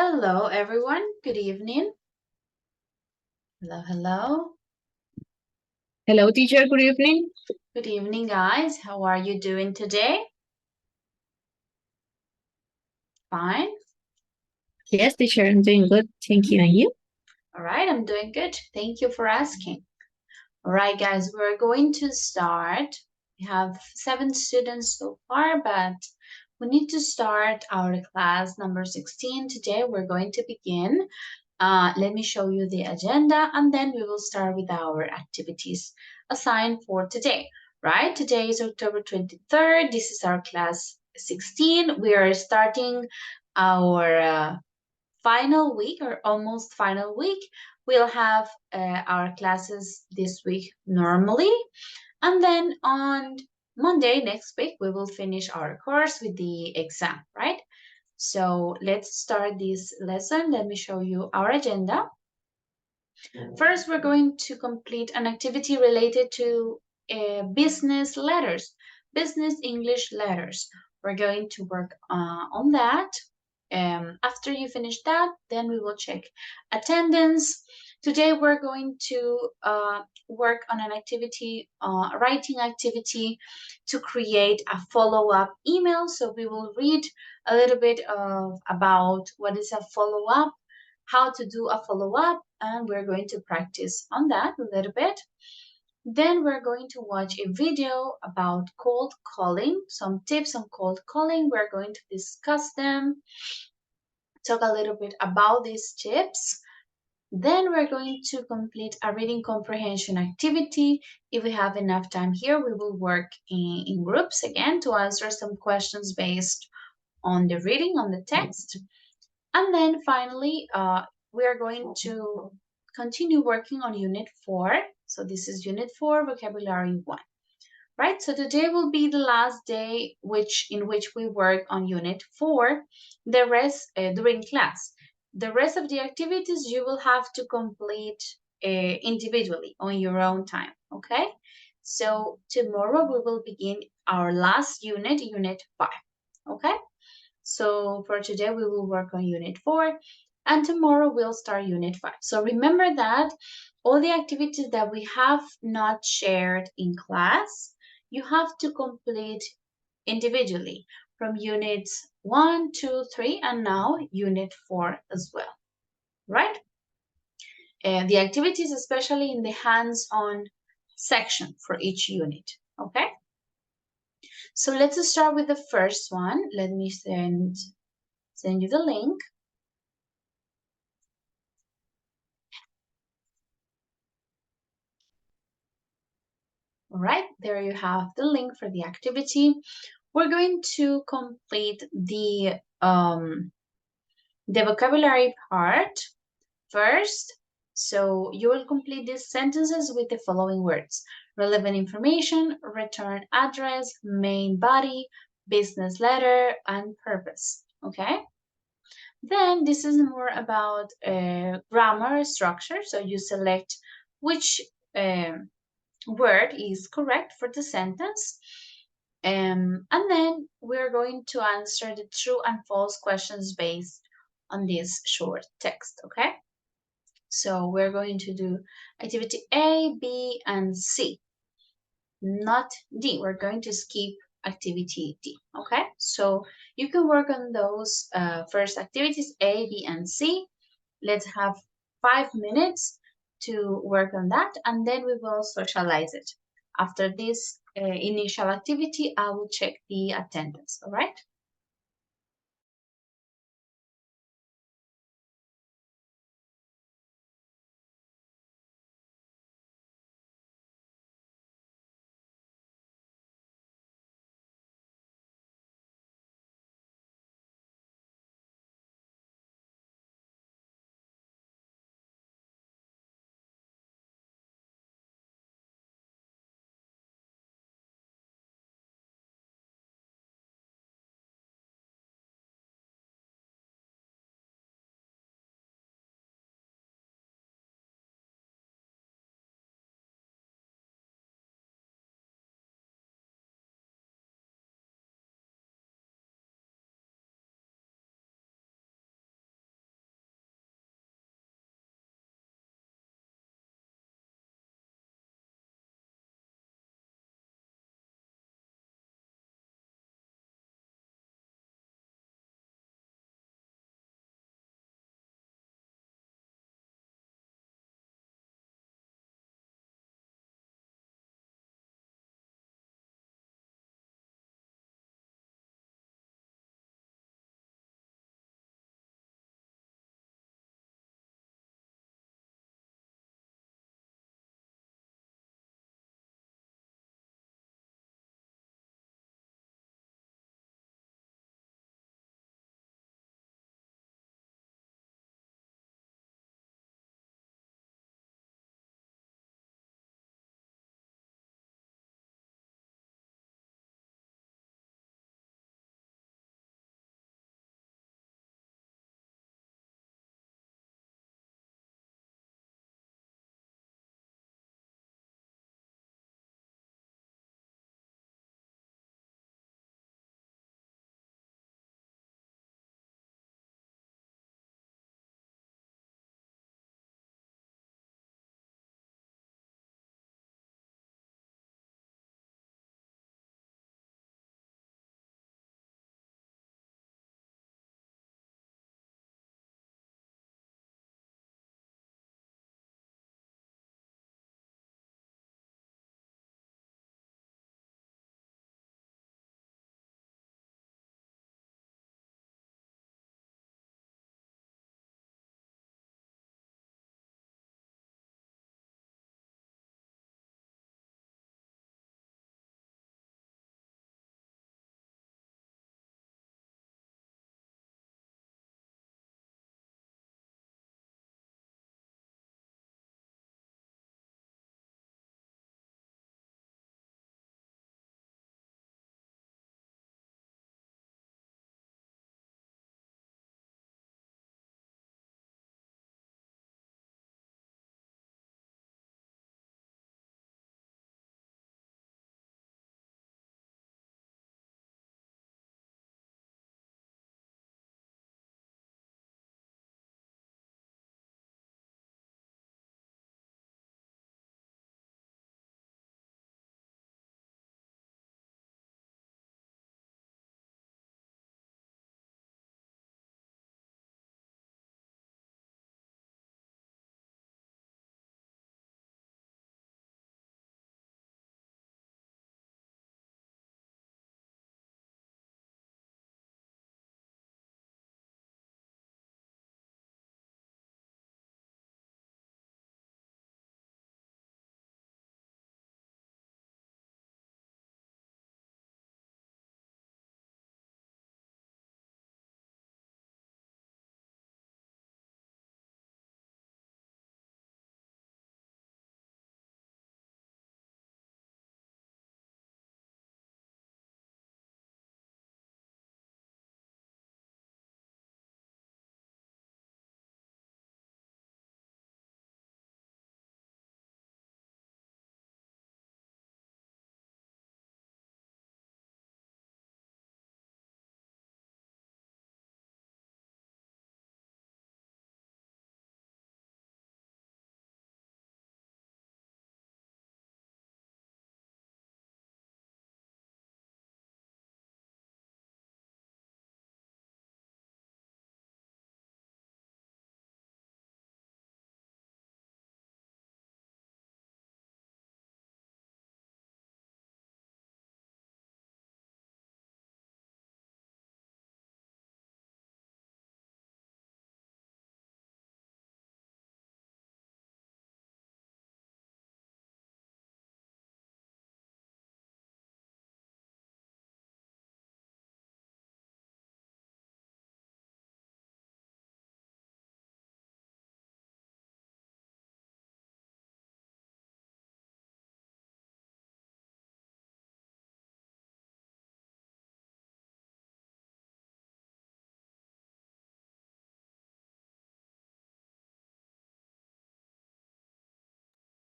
Hello, everyone. Good evening. Hello, hello. Hello, teacher. Good evening. Good evening, guys. How are you doing today? Fine. Yes, teacher. I'm doing good. Thank you. And you? All right, I'm doing good. Thank you for asking. All right, guys, we're going to start. We have 7 students so far, but we need to start our class number 16. Today, we're going to begin. Let me show you the agenda, and then we will start with our activities assigned for today. Right? Today is October 23rd. This is our class 16. We are starting our final week or almost final week. We'll have our classes this week normally, and then on Monday next week we will finish our course with the exam, right? So let's start this lesson. Let me show you our agenda. First, we're going to complete an activity related to business letters, business English letters. We're going to work on that. After you finish that, then we will check attendance. Today, we're going to work on an activity, writing activity to create a follow-up email. So we will read a little bit about what is a follow-up, how to do a follow-up, and we're going to practice on that a little bit. Then we're going to watch a video about cold calling, some tips on cold calling. We're going to discuss them, talk a little bit about these tips. Then we're going to complete a reading comprehension activity. If we have enough time here, we will work in groups again to answer some questions based on the reading, on the text. And then finally, we are going to continue working on Unit 4. So this is Unit 4, Vocabulary 1. Right, so today will be the last day in which we work on Unit 4, the rest during class. The rest of the activities you will have to complete individually on your own time, okay? So tomorrow we will begin our last unit, Unit 5, okay? So for today we will work on Unit 4, and tomorrow we'll start Unit 5. So remember that all the activities that we have not shared in class, you have to complete individually from Units 1, 2, 3, and now Unit 4 as well, right? And the activities, especially in the hands-on section for each unit, okay? So let's start with the first one. Let me send you the link. All right, there you have the link for the activity. We're going to complete the vocabulary part first. So you will complete these sentences with the following words: relevant information, return address, main body, business letter, and purpose. Okay? Then this is more about grammar structure. So you select which word is correct for the sentence. And then we're going to answer the true and false questions based on this short text, okay? So we're going to do activity A, B, and C, not D. We're going to skip activity D, okay? So you can work on those first activities, A, B, and C. Let's have 5 minutes to work on that, and then we will socialize it. After this initial activity, I will check the attendance, all right?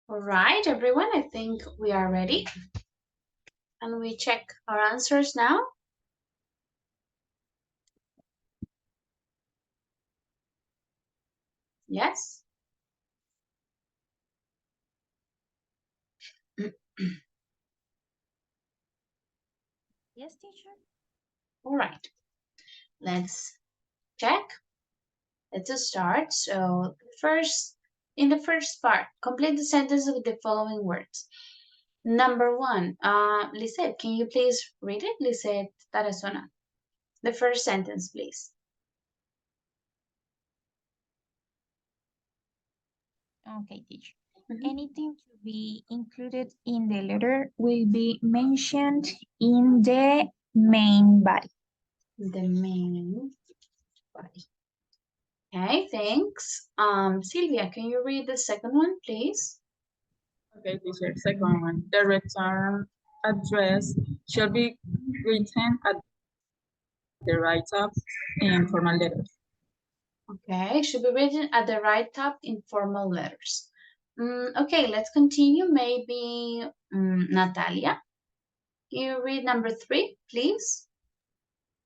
All right, everyone, I think we are ready. And we check our answers now. Yes? Yes, teacher. All right, let's check. Let's start. So in the first part, complete the sentence with the following words. Number one, Lisette, can you please read it? Lisette Tarazona. The first sentence, please. Okay, teacher. Anything to be included in the letter will be mentioned in the main body. The main body. Okay, thanks. Sylvia, can you read the second one, please? Okay, teacher. Second one, the return address should be written at the right top in formal letters. Okay, should be written at the right top in formal letters. Okay, let's continue. Maybe Natalia, can you read number 3, please?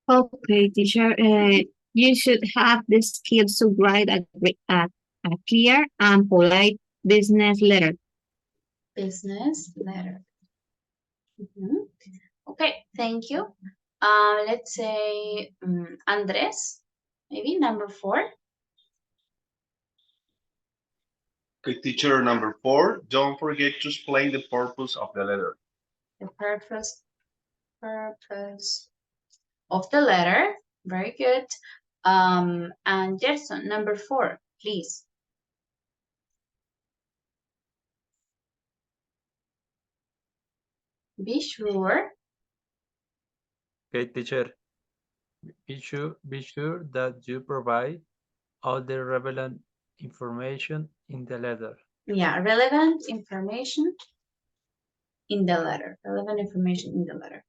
Okay, teacher. You should have the skills to write a clear and polite business letter. Business letter. Okay, thank you. Let's say Andres, maybe number 4. Okay, teacher number 4, don't forget to explain the purpose of the letter. The purpose of the letter. Very good. And Gerson, number 4, please. Be sure. Okay, teacher. Be sure that you provide all the relevant information in the letter. Yeah, relevant information in the letter. Relevant information in the letter.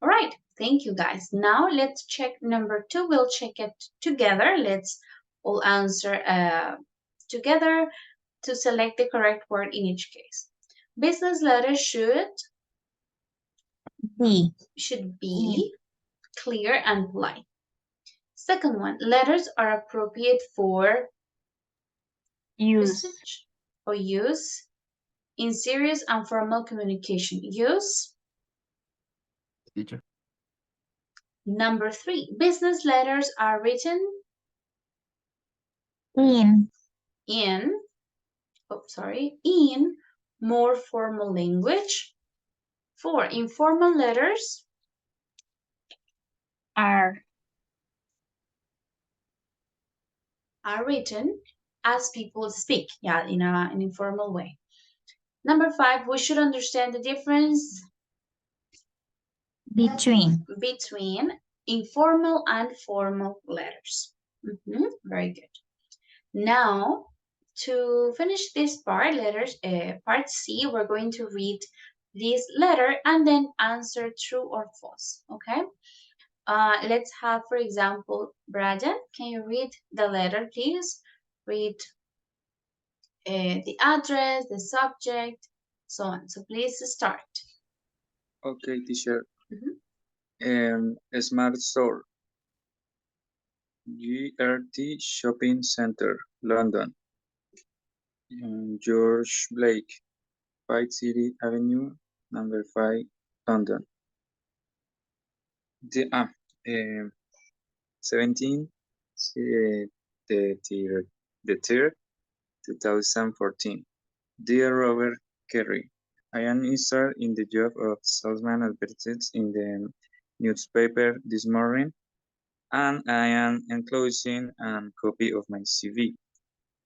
All right, thank you guys. Now let's check number 2. We'll check it together. Let's all answer together to select the correct word in each case. Business letter should be clear and polite. Second one, letters are appropriate for usage or use in serious and formal communication. Use. Teacher. Number 3, business letters are written In more formal language. 4, informal letters are written as people speak, in an informal way. Number 5, we should understand the difference between informal and formal letters. Very good. Now, to finish this part, part C, we're going to read this letter and then answer true or false, okay? Let's have, for example, Brian, can you read the letter, please? Read the address, the subject, so on. So please start. Okay, teacher. Smart Store. GRT Shopping Center, London. George Blake, White City Avenue, number 5, London. 17, the 3rd, 2014. Dear Robert Kerry, I am interested in the job of salesman advertised in the newspaper this morning, and I am enclosing a copy of my CV.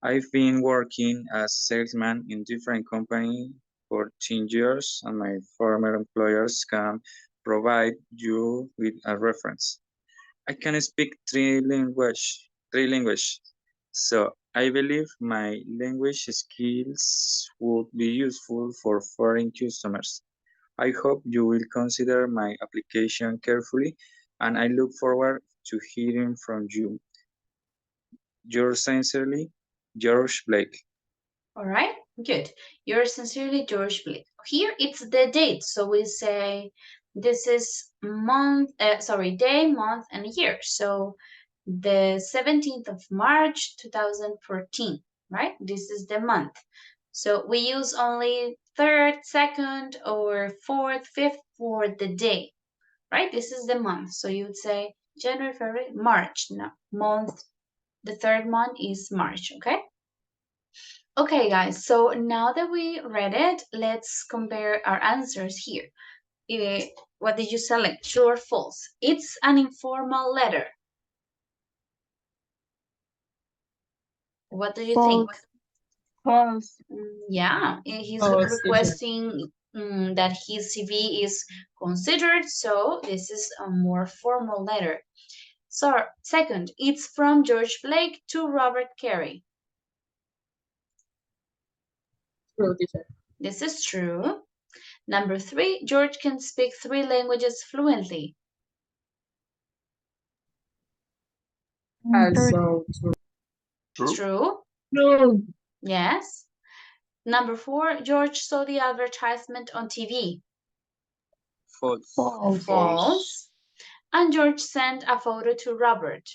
I've been working as salesman in different companies for 10 years, and my former employers can provide you with a reference. I can speak three languages, so I believe my language skills would be useful for foreign customers. I hope you will consider my application carefully, and I look forward to hearing from you. Yours sincerely, George Blake. All right, Good. Yours sincerely, George Blake. Here it's the date, so we say this is month, day, month, and year. So the 17th of March, 2014, right? This is the month. So we use only 3rd, 2nd, or 4th, 5th for the day, right? This is the month. So you would say January, February, March. No, month, the 3rd month is March, okay? Okay, guys, so now that we read it, let's compare our answers here. What did you select, true or false? It's an informal letter. What do you think? False. Yeah, he's False, teacher. requesting that his CV is considered, so this is a more formal letter. So, second, it's from George Blake to Robert Carey. True, teacher. This is true. Number 3, George can speak 3 languages fluently. Also true. True. True. True. Yes. Number 4, George saw the advertisement on TV. False. False. False. And George sent a photo to Robert.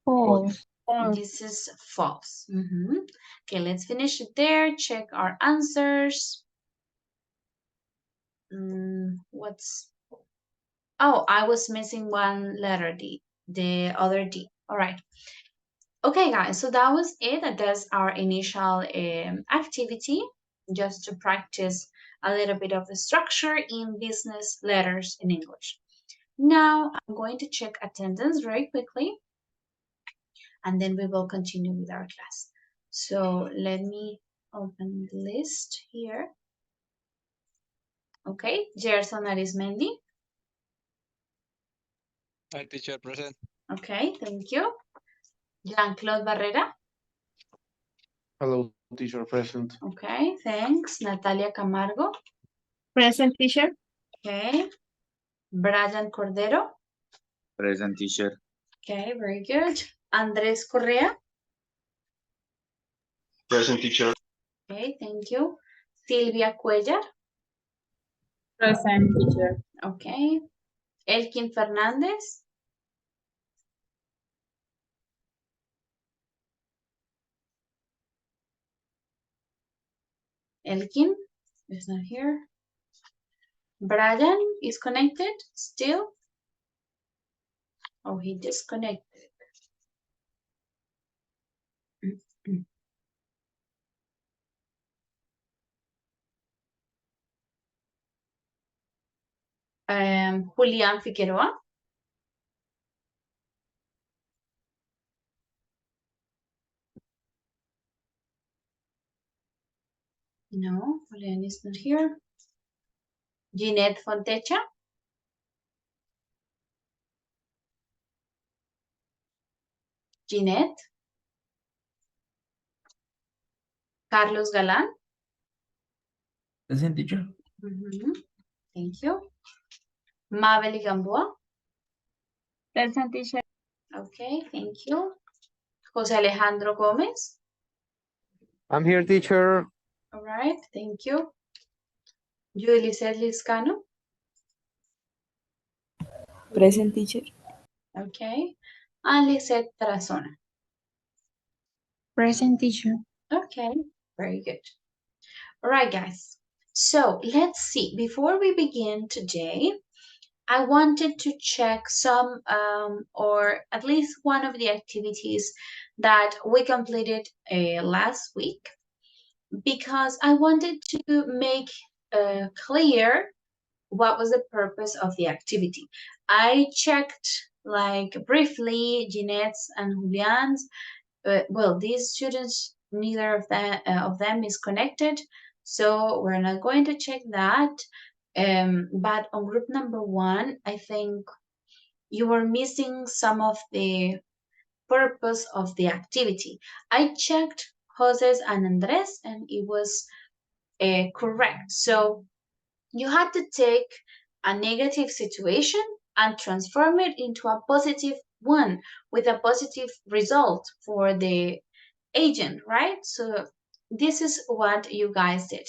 False. This is false. Okay, let's finish it there. Check our answers. Oh, I was missing one letter, D, the other D. All right. Okay, guys, so that was it. That's our initial activity, just to practice a little bit of the structure in business letters in English. Now, I'm going to check attendance very quickly, and then we will continue with our class. So let me open the list here. Okay, Gerson Arismendi. Hi, teacher, present. Okay, thank you. Jean-Claude Barrera. Hello, teacher, present. Okay, thanks. Natalia Camargo. Present, teacher. Okay. Brian Cordero. Present, teacher. Okay, very good. Andres Correa. Present, teacher. Okay, thank you. Silvia Cuellar. Present, teacher. Okay. Elkin Fernandez. Elkin is not here. Brian is connected still. Oh, he disconnected. Julián Figueroa. No, Julián is not here. Ginette Fontecha. Ginette. Carlos Galán. Present, teacher. Thank you. Mabel Gamboa. Present, teacher. Okay, thank you. José Alejandro Gómez. I'm here, teacher. All right, thank you. Yulisette Liscano. Present, teacher. Okay. And Lisette Tarazona. Present, teacher. Okay, very good. All right, guys. So let's see. Before we begin today, I wanted to check some or at least one of the activities that we completed last week, because I wanted to make clear what was the purpose of the activity. I checked like briefly Jeanette's and Julian's. Well, these students, neither of them is connected, so we're not going to check that. But on group number 1, I think you were missing some of the purpose of the activity. I checked Jose's and Andres, and it was correct. So you had to take a negative situation and transform it into a positive one with a positive result for the agent, right? So this is what you guys did.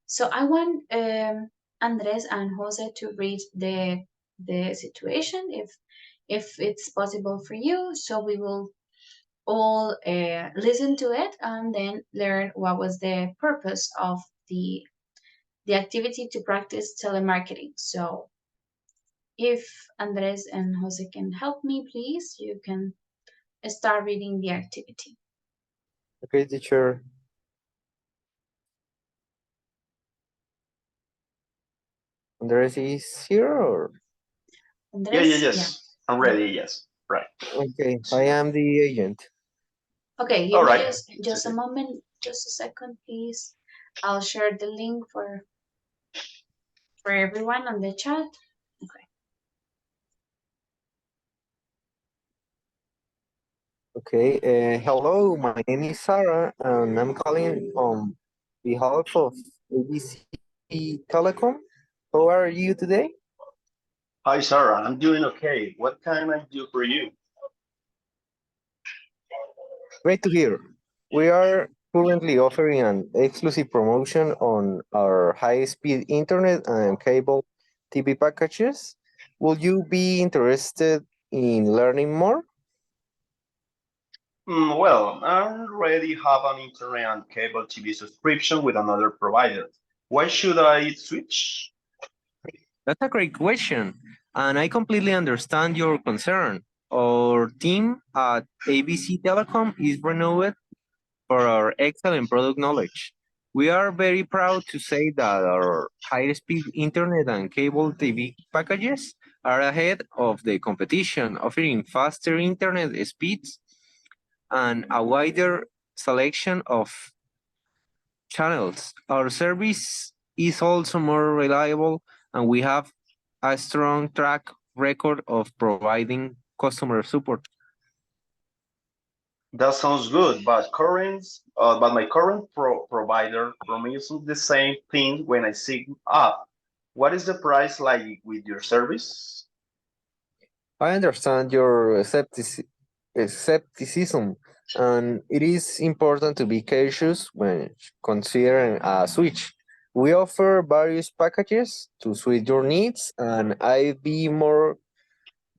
So I want Andres and Jose to read the situation if it's possible for you. So we will all listen to it and then learn what was the purpose of the activity to practice telemarketing. So if Andres and Jose can help me, please, you can start reading the activity. Okay, teacher. Andres is here or? Andres, Yes. I'm ready, yes. Right. Okay, I am the agent. Okay, give All me right. just a moment, just a second, please. I'll share the link for everyone on the chat. Okay. Okay, hello, my name is Sarah, and I'm calling on behalf of ABC Telecom. How are you today? Hi, Sarah. I'm doing okay. What can I do for you? Great to hear. We are currently offering an exclusive promotion on our high-speed internet and cable TV packages. Will you be interested in learning more? Well, I already have an internet and cable TV subscription with another provider. Why should I switch? That's a great question, and I completely understand your concern. Our team at ABC Telecom is renowned for our excellent product knowledge. We are very proud to say that our high-speed internet and cable TV packages are ahead of the competition, offering faster internet speeds and a wider selection of channels. Our service is also more reliable, and we have a strong track record of providing customer support. That sounds good, but my current provider promises the same thing when I sign up. What is the price like with your service? I understand your skepticism, and it is important to be cautious when considering a switch. We offer various packages to suit your needs, and I'd be more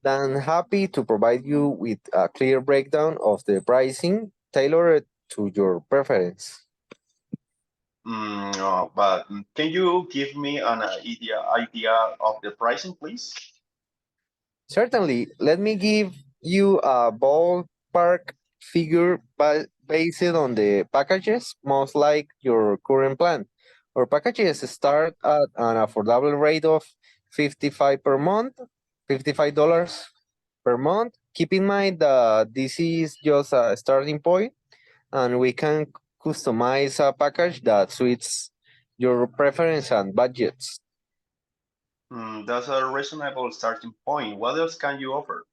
than happy to provide you with a clear breakdown of the pricing tailored to your preference. But can you give me an idea of the pricing, please? Certainly, let me give you a ballpark figure based on the packages, most like your current plan. Our packages start at an affordable rate of 55 per month, $55 per month. Keep in mind that this is just a starting point, and we can customize a package that suits your preference and budgets. That's a reasonable starting point. What else can you offer?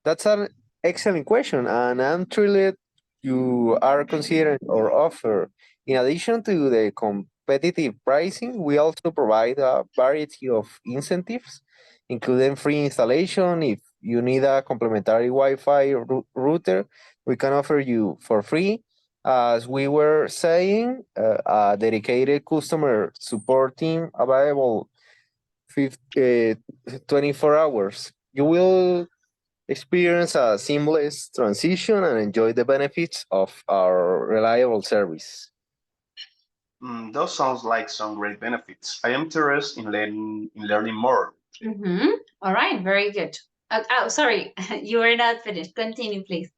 That's an excellent question, and I'm thrilled you are considering our offer. In addition to the competitive pricing, we also provide a variety of incentives, including free installation. If you need a complimentary Wi-Fi router, we can offer you for free. As we were saying, a dedicated customer support team available 24 hours. You will experience a seamless transition and enjoy the benefits of our reliable service. Those sounds like some great benefits. I am interested in learning more. All right, very good. Sorry, you were not finished. Continue, please.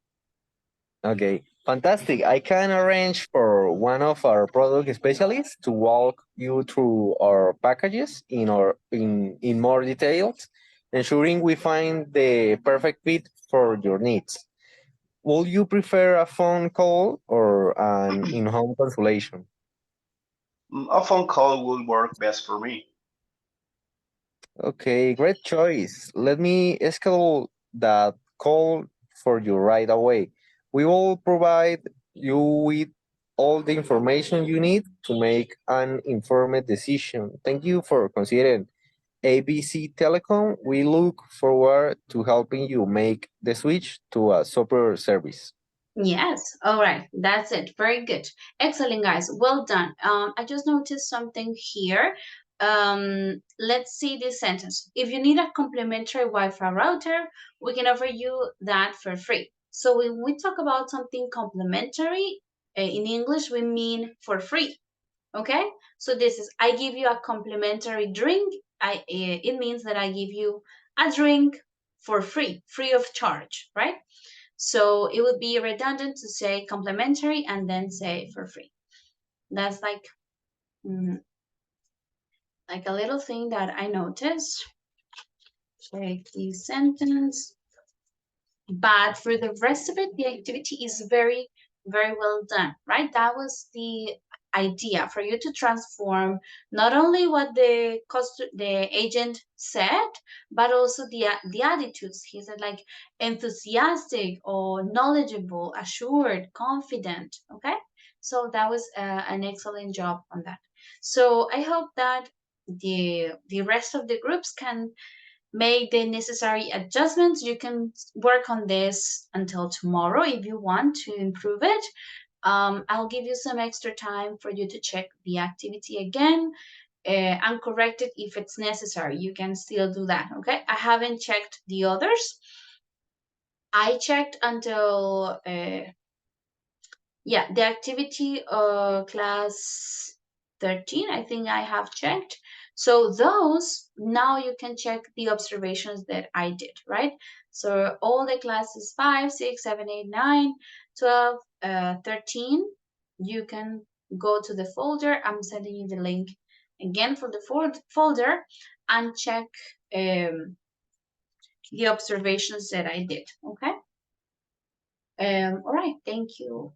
Okay, fantastic. I can arrange for one of our product specialists to walk you through our packages in more details, ensuring we find the perfect fit for your needs. Would you prefer a phone call or an in-home consultation? A phone call will work best for me. Okay, great choice. Let me schedule that call for you right away. We will provide you with all the information you need to make an informed decision. Thank you for considering ABC Telecom. We look forward to helping you make the switch to a superior service. Yes. All right. That's it. Very good. Excellent, guys. Well done. I just noticed something here. Let's see this sentence. If you need a complimentary Wi-Fi router, we can offer you that for free. So when we talk about something complimentary, in English, we mean for free. Okay? So this is, I give you a complimentary drink. It means that I give you a drink for free of charge, right? So it would be redundant to say complimentary and then say for free. That's like a little thing that I noticed. Check the sentence. But for the rest of it, the activity is very, very well done, right? That was the idea for you to transform not only what the agent said, but also the attitudes. He said like enthusiastic or knowledgeable, assured, confident. Okay, so that was an excellent job on that. So I hope that the rest of the groups can make the necessary adjustments. You can work on this until tomorrow if you want to improve it. I'll give you some extra time for you to check the activity again and correct it if it's necessary. You can still do that, okay? I haven't checked the others. I checked until, yeah, the activity class 13, I think I have checked. So those, now you can check the observations that I did, right? So all the classes 5, 6, 7, 8, 9, 12, 13, you can go to the folder. I'm sending you the link again for the folder and check the observations that I did, okay? All right, thank you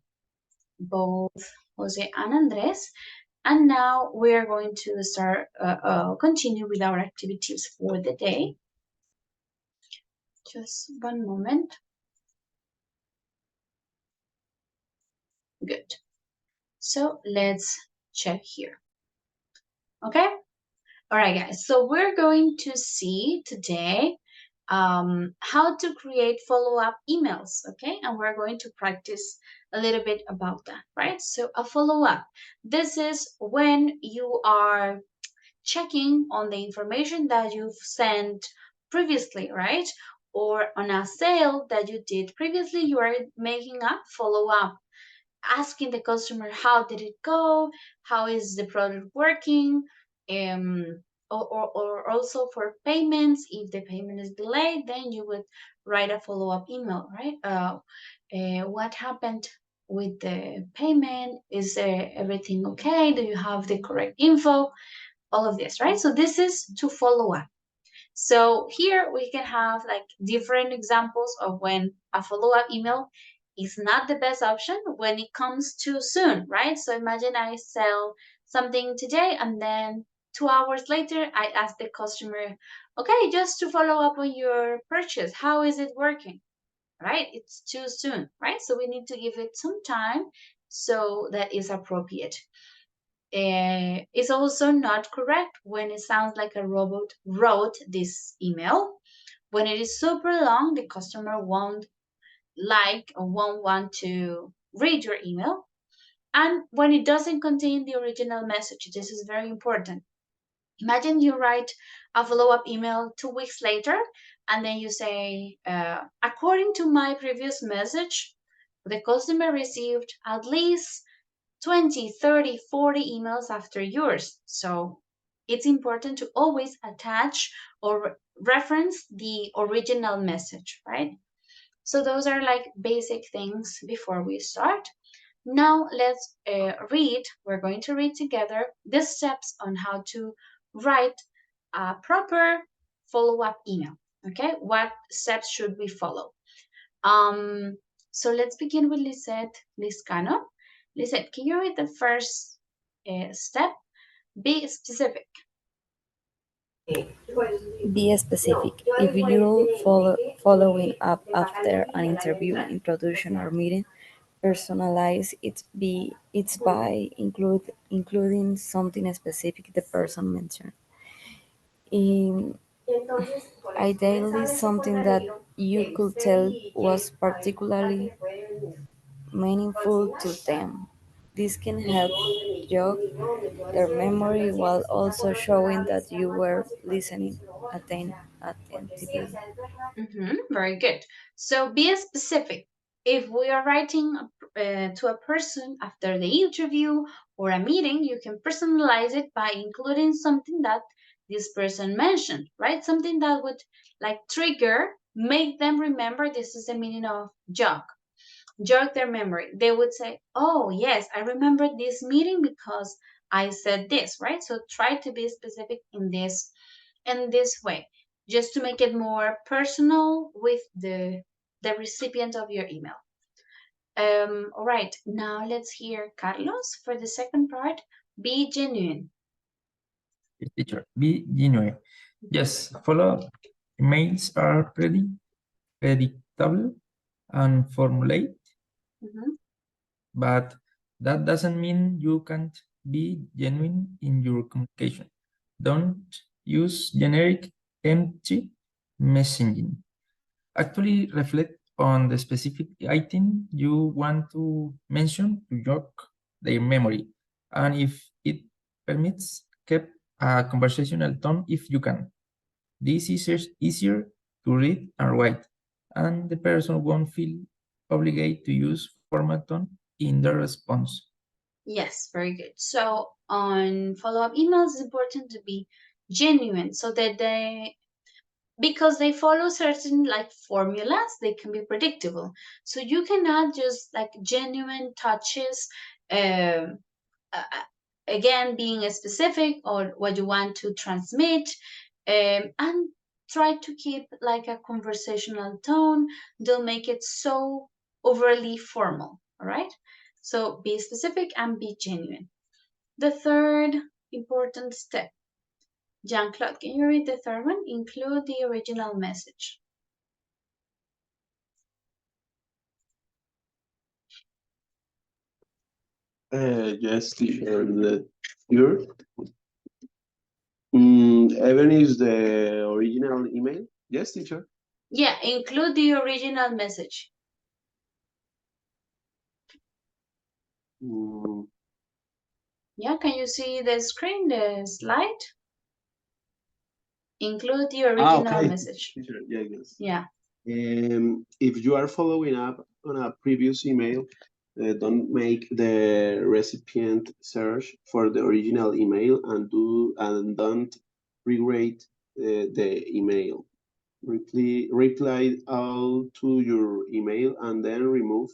both Jose and Andres. And now we are going to start, continue with our activities for the day. Just one moment. Good. So let's check here. Okay. All right, guys. So we're going to see today how to create follow-up emails. Okay. And we're going to practice a little bit about that, right? So a follow-up. This is when you are checking on the information that you've sent previously, right? Or on a sale that you did previously, you are making a follow-up, asking the customer how did it go, how is the product working, or also for payments, if the payment is delayed, then you would write a follow-up email, right? What happened with the payment? Is everything okay? Do you have the correct info? All of this, right? So this is to follow up. So here we can have like different examples of when a follow-up email is not the best option when it comes too soon, right? So imagine I sell something today and then 2 hours later I ask the customer, okay, just to follow up on your purchase, how is it working? Right? It's too soon, right? So we need to give it some time so that is appropriate. It's also not correct when it sounds like a robot wrote this email. When it is super long, the customer won't like or won't want to read your email. And when it doesn't contain the original message, this is very important. Imagine you write a follow-up email 2 weeks later, and then you say, according to my previous message, the customer received at least 20, 30, 40 emails after yours. So it's important to always attach or reference the original message, right? So those are like basic things before we start. Now let's read. We're going to read together the steps on how to write a proper follow-up email. Okay, what steps should we follow? So let's begin with Lisette Liscano. Lisette, can you read the first step? Be specific. Be specific. If you're following up after an interview, introduction, or meeting, personalize it. It's by including something specific the person mentioned. In, Ideally, something that you could tell was particularly meaningful to them. This can help jog their memory while also showing that you were listening attentively. Very good. So be specific. If we are writing to a person after the interview or a meeting, you can personalize it by including something that this person mentioned, right? Something that would like trigger, make them remember this is the meaning of jog their memory. They would say, oh, yes, I remember this meeting because I said this, right? So try to be specific in this way, just to make it more personal with the recipient of your email. All right, now let's hear Carlos for the second part. Be genuine. Yes, teacher, be genuine. Yes, follow-up emails are predictable and formulate, Mhm. but that doesn't mean you can't be genuine in your communication. Don't use generic, empty messaging. Actually reflect on the specific item you want to mention to jog their memory. And if it permits, keep a conversational tone if you can. This is easier to read and write, and the person won't feel obligated to use formal tone in their response. Yes, very good. So on follow-up emails, it's important to be genuine so that because they follow certain like formulas, they can be predictable. So you cannot just like genuine touches, um, again, being specific or what you want to transmit, and try to keep like a conversational tone. Don't make it so overly formal, all right? So be specific and be genuine. The third important step. Jean-Claude, can you read the third one? Include the original message. Yes, teacher. Your Evan is the original email. Yes, teacher. Yeah, include the original message. Mm, Yeah, can you see the screen, the slide? Include the original okay. message. Teacher, yeah, yes. Yeah. If you are following up on a previous email, don't make the recipient search for the original email and don't rewrite the email. Reply all to your email and then remove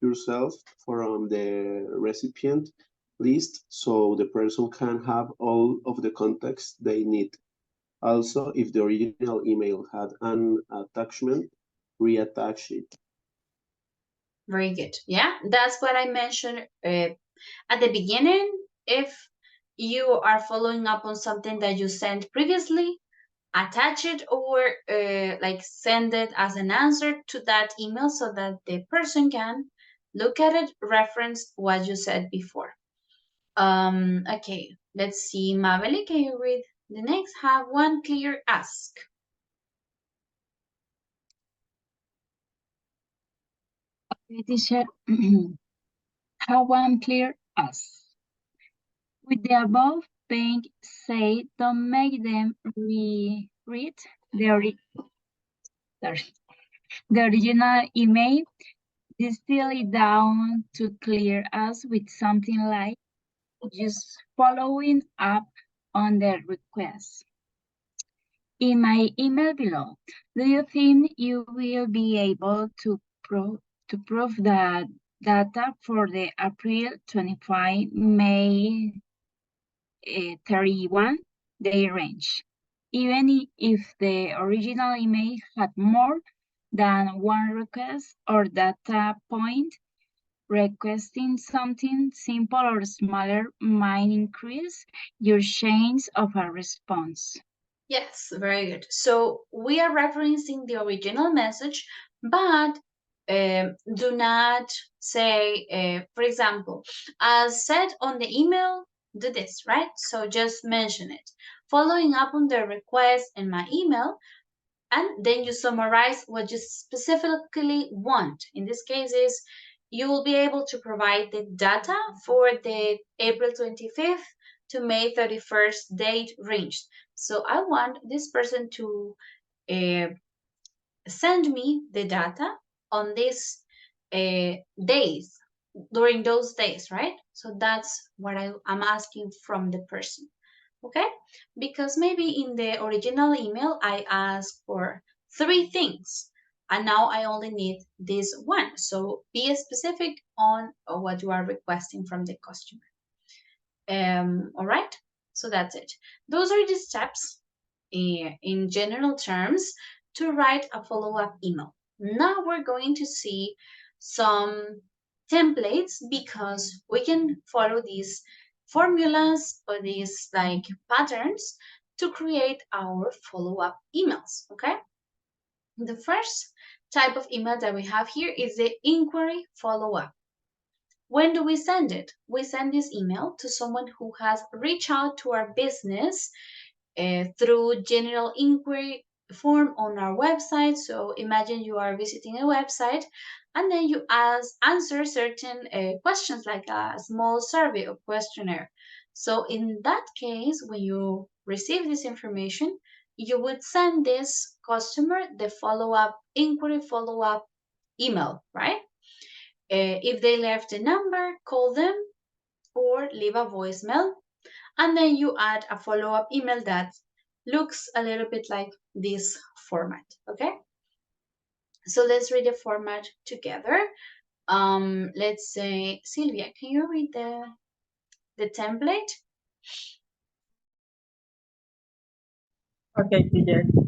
yourself from the recipient list so the person can have all of the context they need. Also, if the original email had an attachment, reattach it. Very good. Yeah, that's what I mentioned at the beginning. If you are following up on something that you sent previously, attach it or like send it as an answer to that email so that the person can look at it, reference what you said before. Okay, let's see. Maveli, can you read the next? Have one clear ask. Okay, teacher. Have one clear ask. With the above being said, don't make them reread the, the original email. Distill it down to clear us with something like just following up on the request. In my email below, do you think you will be able to prove that data for the April 25, May 31 day range, even if the original email had more than one request or data point? Requesting something simple or smaller might increase your chance of a response. Yes, very good. So we are referencing the original message, but do not say, for example, as said on the email, do this, right? So just mention it. Following up on the request in my email, and then you summarize what you specifically want. In this case is you will be able to provide the data for the April 25th to May 31st date range. So I want this person to send me the data on these days, during those days, right? So that's what I'm asking from the person, okay? Because maybe in the original email, I asked for 3 things, and now I only need this one. So be specific on what you are requesting from the customer. All right, so that's it. Those are the steps in general terms to write a follow-up email. Now we're going to see some templates because we can follow these formulas or these like patterns to create our follow-up emails, okay? The first type of email that we have here is the inquiry follow-up. When do we send it? We send this email to someone who has reached out to our business through general inquiry form on our website. So imagine you are visiting a website and then you answer certain questions like a small survey or questionnaire. So in that case, when you receive this information, you would send this customer the follow-up inquiry follow-up email, right? If they left a number, call them or leave a voicemail. And then you add a follow-up email that looks a little bit like this format, okay? So let's read the format together. Let's say, Sylvia, can you read the template? Okay,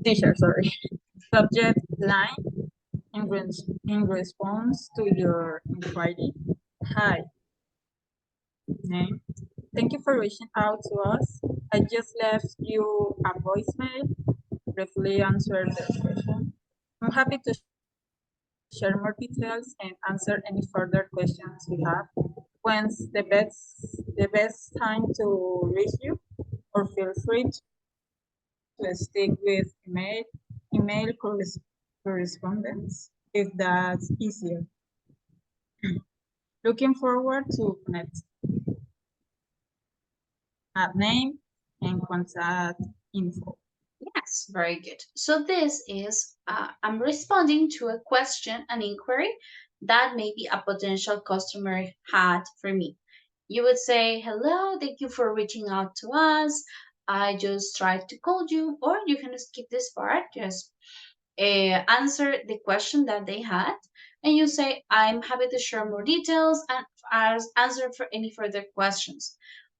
teacher, sorry. Subject line in response to your inquiry. Hi. Name. Thank you for reaching out to us. I just left you a voicemail. Briefly answer the question. I'm happy to share more details and answer any further questions you have. When's the best time to reach you? Or feel free to stick with email correspondence if that's easier. Looking forward to connect. Add name and contact info. Yes, very good. So this is, I'm responding to a question, an inquiry that maybe a potential customer had for me. You would say, hello, thank you for reaching out to us. I just tried to call you, or you can skip this part, just answer the question that they had. And you say, I'm happy to share more details and answer for any further questions.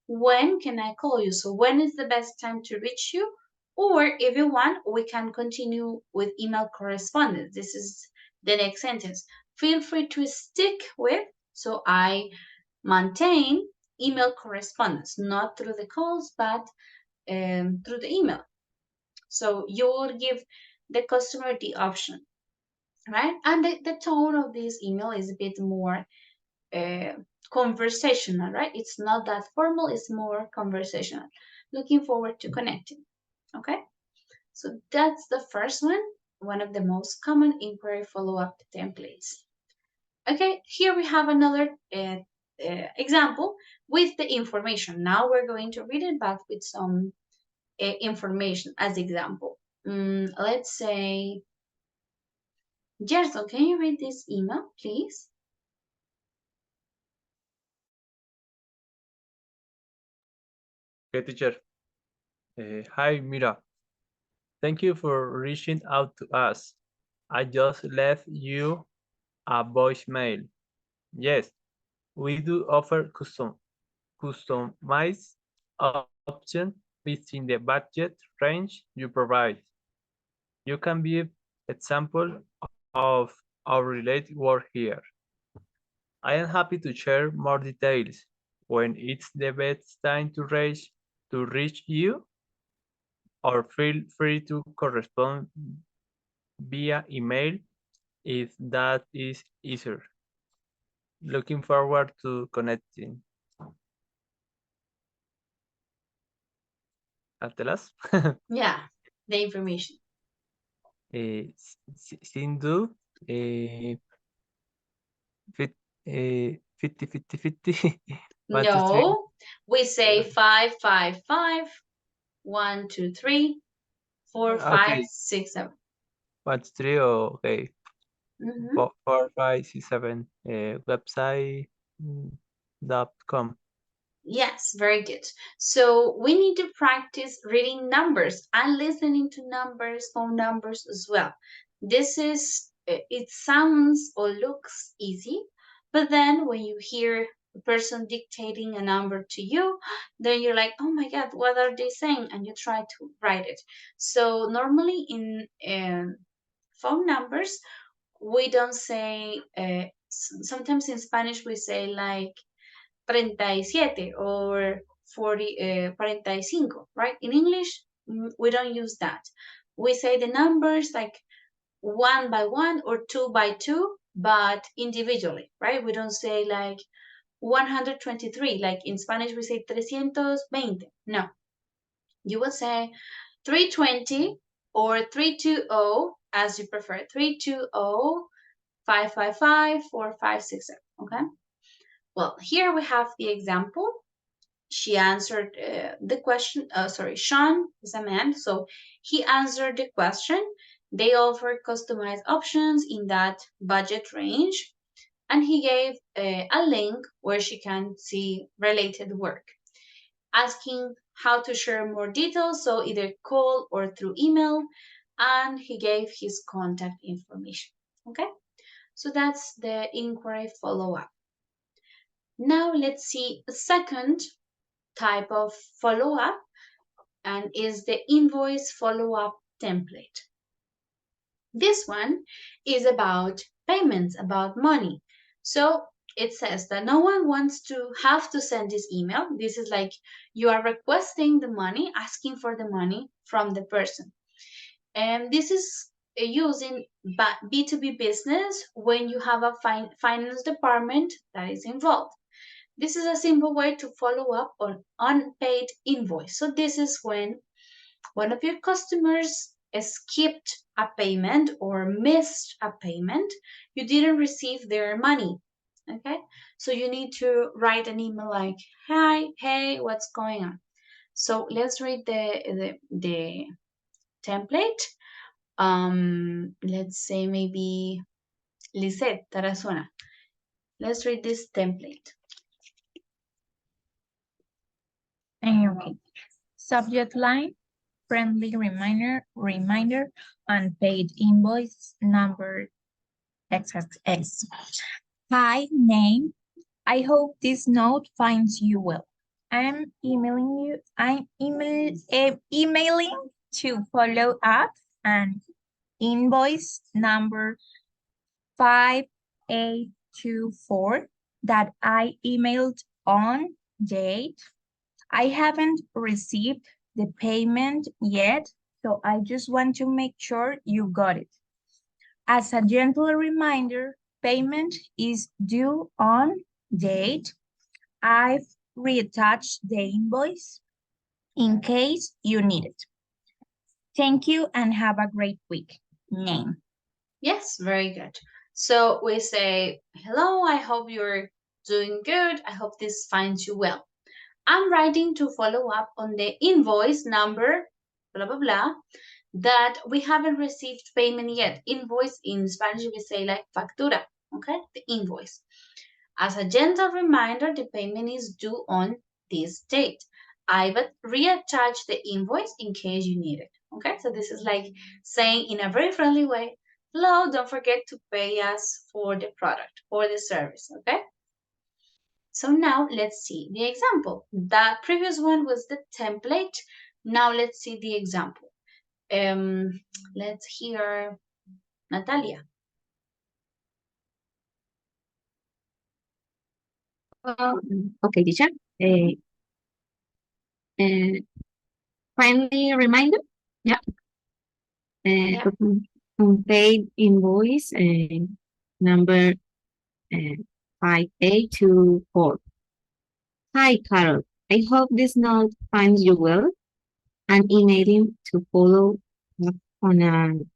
When can I call you? So when is the best time to reach you? Or if you want, we can continue with email correspondence. This is the next sentence. Feel free to stick with, so I maintain email correspondence, not through the calls, but through the email. So you will give the customer the option, right? And the tone of this email is a bit more conversational, right? It's not that formal, it's more conversational. Looking forward to connecting, okay? So that's the first one of the most common inquiry follow-up templates. Okay, here we have another example with the information. Now we're going to read it, but with some information as example. Let's say, Gerson, can you read this email, please? Okay, teacher. Hi, Mira. Thank you for reaching out to us. I just left you a voicemail. Yes, we do offer customized option within the budget range you provide. You can view example of our related work here. I am happy to share more details. When it's the best time to reach you, or feel free to correspond via email if that is easier. Looking forward to connecting. At the last? Yeah, the information. Sindhu, 50, 50, 50. No, we say 5, 5, 5, 1, 2, 3, 4, 5, Okay. 6, 7. 1, 2, 3, okay. Mhm. 4, 5, 6, 7. Website .com. Yes, very good. So we need to practice reading numbers and listening to numbers, phone numbers as well. This is, it sounds or looks easy, but then when you hear a person dictating a number to you, then you're like, oh my God, what are they saying? And you try to write it. So normally in phone numbers, we don't say, sometimes in Spanish we say like 37 or 45, right? In English, we don't use that. We say the numbers like 1 by 1 or 2 by 2, but individually, right? We don't say like 123, like in Spanish we say 320. No, you would say 320 or 320 as you prefer, 320, 555, 4567, okay? Well, here we have the example. She answered the question, sorry, Sean is a man, so he answered the question. They offer customized options in that budget range, and he gave a link where she can see related work, asking how to share more details, so either call or through email, and he gave his contact information, okay? So that's the inquiry follow-up. Now let's see a second type of follow-up, and is the invoice follow-up template. This one is about payments, about money. So it says that no one wants to have to send this email. This is like you are requesting the money, asking for the money from the person. And this is used in B2B business when you have a finance department that is involved. This is a simple way to follow up on unpaid invoice. So this is when one of your customers skipped a payment or missed a payment, you didn't receive their money, okay? So you need to write an email like, hi, hey, what's going on? So let's read the template. Let's say maybe Lisette Tarazona. Let's read this template. Okay. Subject line, friendly reminder, unpaid invoice number XXX. Hi, name. I hope this note finds you well. I'm emailing to follow up an invoice number 5824 that I emailed on date. I haven't received the payment yet, so I just want to make sure you got it. As a gentle reminder, payment is due on date. I've reattached the invoice in case you need it. Thank you and have a great week. Name. Yes, very good. So we say, hello, I hope you're doing good. I hope this finds you well. I'm writing to follow up on the invoice number, blah, blah, blah, that we haven't received payment yet. Invoice in Spanish, we say like factura, okay? The invoice. As a gentle reminder, the payment is due on this date. I've reattached the invoice in case you need it, okay? So this is like saying in a very friendly way, hello, don't forget to pay us for the product or the service, okay? So now let's see the example. That previous one was the template. Now let's see the example. Let's hear Natalia. Okay, teacher. Friendly reminder. Yeah. Yeah. Unpaid invoice number 5824. Hi, Carol. I hope this note finds you well. I'm emailing to follow up on an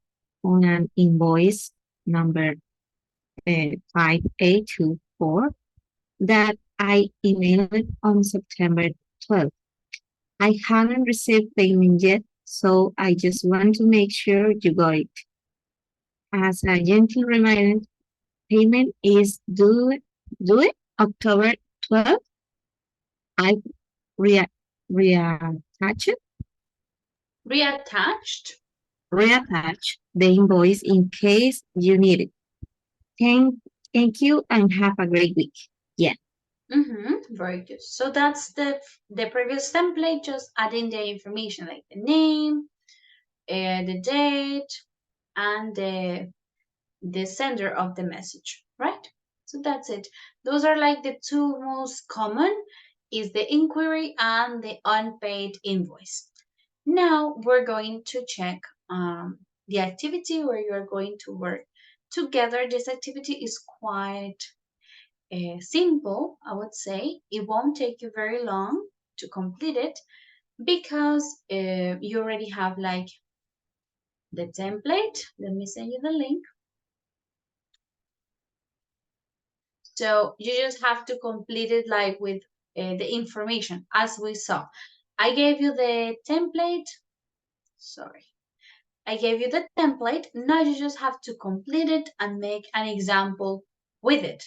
invoice number 5824 4 that I emailed on September 12th. I haven't received payment yet, so I just want to make sure you got it. As a gentle reminder, payment is due October 12th. I reattached Reattached. the invoice in case you need it. Thank you and have a great week. Yeah. Very good. So that's the previous template, just adding the information like the name, the date, and the sender of the message, right? So that's it. Those are like the two most common, is the inquiry and the unpaid invoice. Now we're going to check the activity where you're going to work together. This activity is quite simple, I would say. It won't take you very long to complete it because you already have like the template. Let me send you the link. So you just have to complete it like with the information as we saw. I gave you the template. Sorry. I gave you the template. Now you just have to complete it and make an example with it.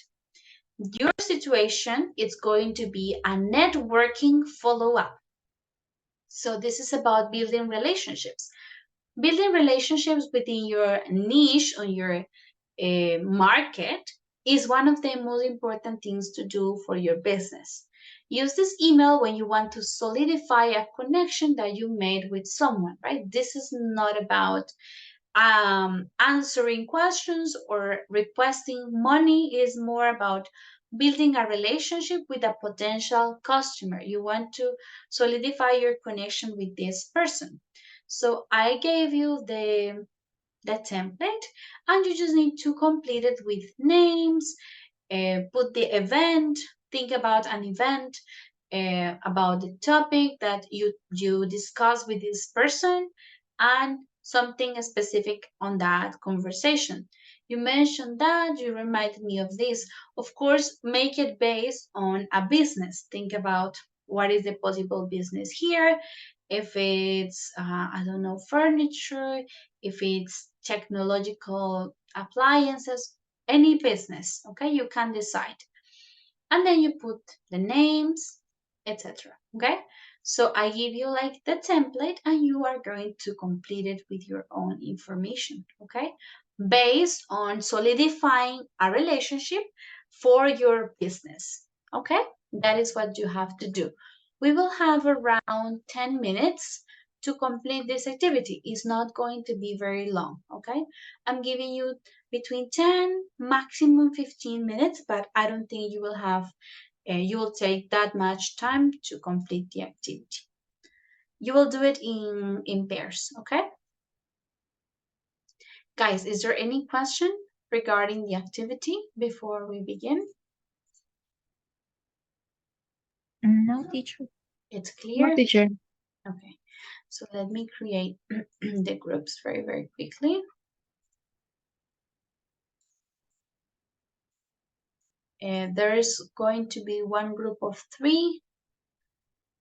Your situation is going to be a networking follow-up. So this is about building relationships. Building relationships within your niche or your market is one of the most important things to do for your business. Use this email when you want to solidify a connection that you made with someone, right? This is not about answering questions or requesting money. It is more about building a relationship with a potential customer. You want to solidify your connection with this person. So I gave you the template and you just need to complete it with names, put the event, think about an event, about the topic that you discuss with this person, and something specific on that conversation. You mentioned that, you reminded me of this. Of course, make it based on a business. Think about what is the possible business here. If it's, I don't know, furniture, if it's technological appliances, any business, okay? You can decide. And then you put the names, etc. Okay? So I give you like the template and you are going to complete it with your own information, okay? Based on solidifying a relationship for your business, okay? That is what you have to do. We will have around 10 minutes to complete this activity. It's not going to be very long, okay? I'm giving you between 10, maximum 15 minutes, but I don't think you will have, you will take that much time to complete the activity. You will do it in pairs, okay? Guys, is there any question regarding the activity before we begin? No, teacher. It's clear? No, teacher. Okay, so let me create the groups very, very quickly. There is going to be one group of 3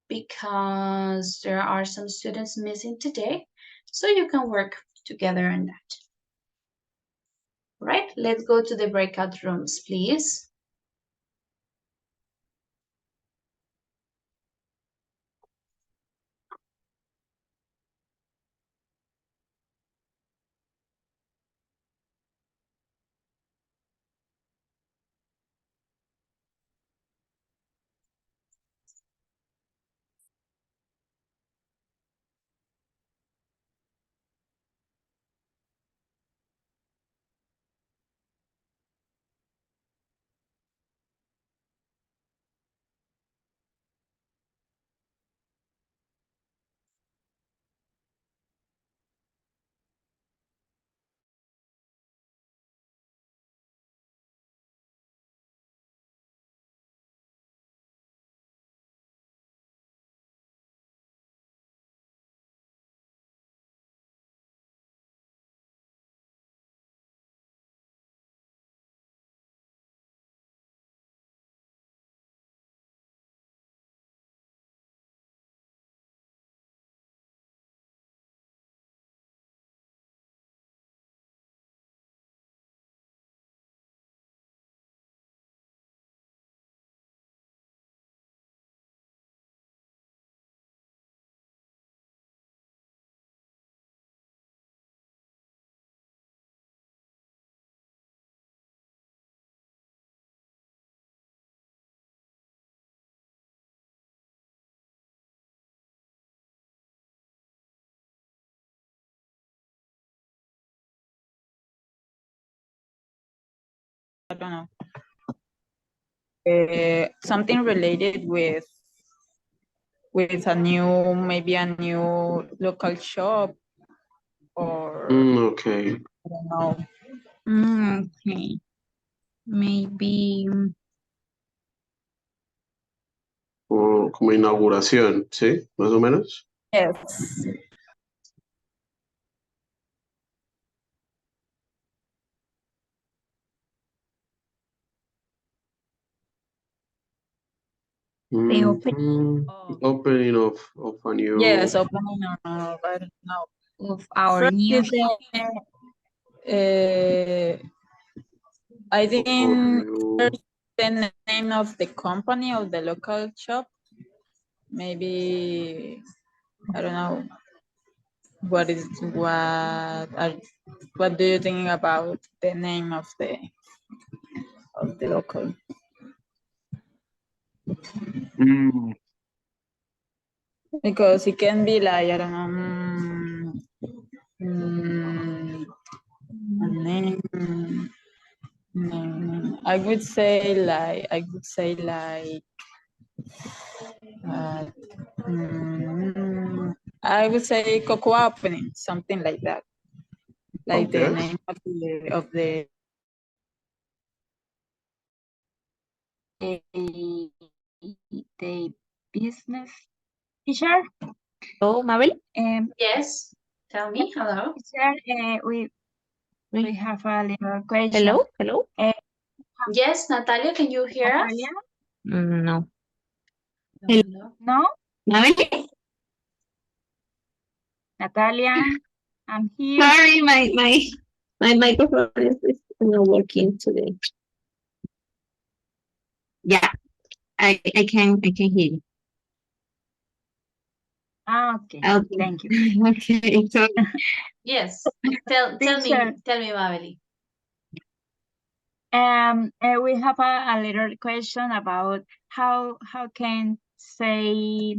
because there are some students missing today, so you can work together on that. Right, let's go to the breakout rooms, please. don't know, something related with a new, maybe a new local shop, or Okay. I don't know. Okay. Maybe O como inauguración, ¿sí? Más o menos. Yes. the opening Opening of a new. Yes, opening I don't know. of our First new is I think first the name of the company of the local shop. Maybe I don't know. What do you think about the name of the local? Because it can be like, I don't know, a name. I would say like I would say Cocoa Opening, something like that. Like the Okay. name of the business. Teacher? Oh, Mabel? Yes, tell me. Hello. Teacher, we have a little question. Hello? Hello? Yes, Natalia, can you hear us? Natalia? No. No. No? Mabel? Natalia, I'm here. Sorry, my microphone is not working today. Yeah, I can hear you. Okay, Okay. thank you. Okay, so Yes. Tell Teacher. me, Mabeli. We have a little question about how can say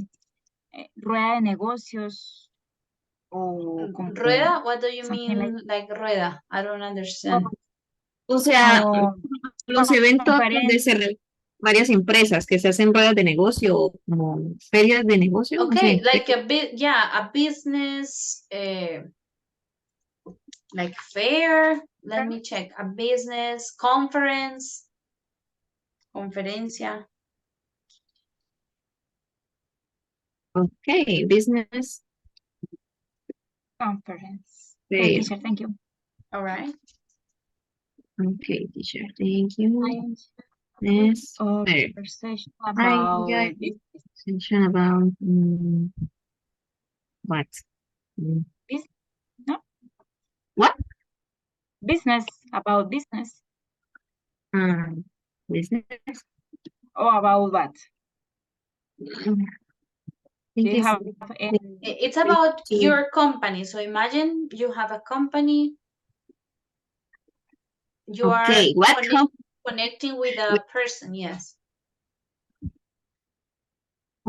rueda de negocios o como Rueda, what do you something mean like rueda? I don't understand. O sea, o los eventos donde conferencia. se varias empresas que se hacen ruedas de negocio o como ferias de negocio. no Okay, sé. like a business, like fair. Let me check. A business conference, conferencia. Okay, business Conference. fair. Okay, teacher, thank you. All right. Okay, teacher, thank you. Yes, fair. Conversation about Conversation about what? business. No? What? Business, about business. Business. Or about what? Do you have It's about your company. So imagine you have a company. You Okay, are what connecting with a person. Yes.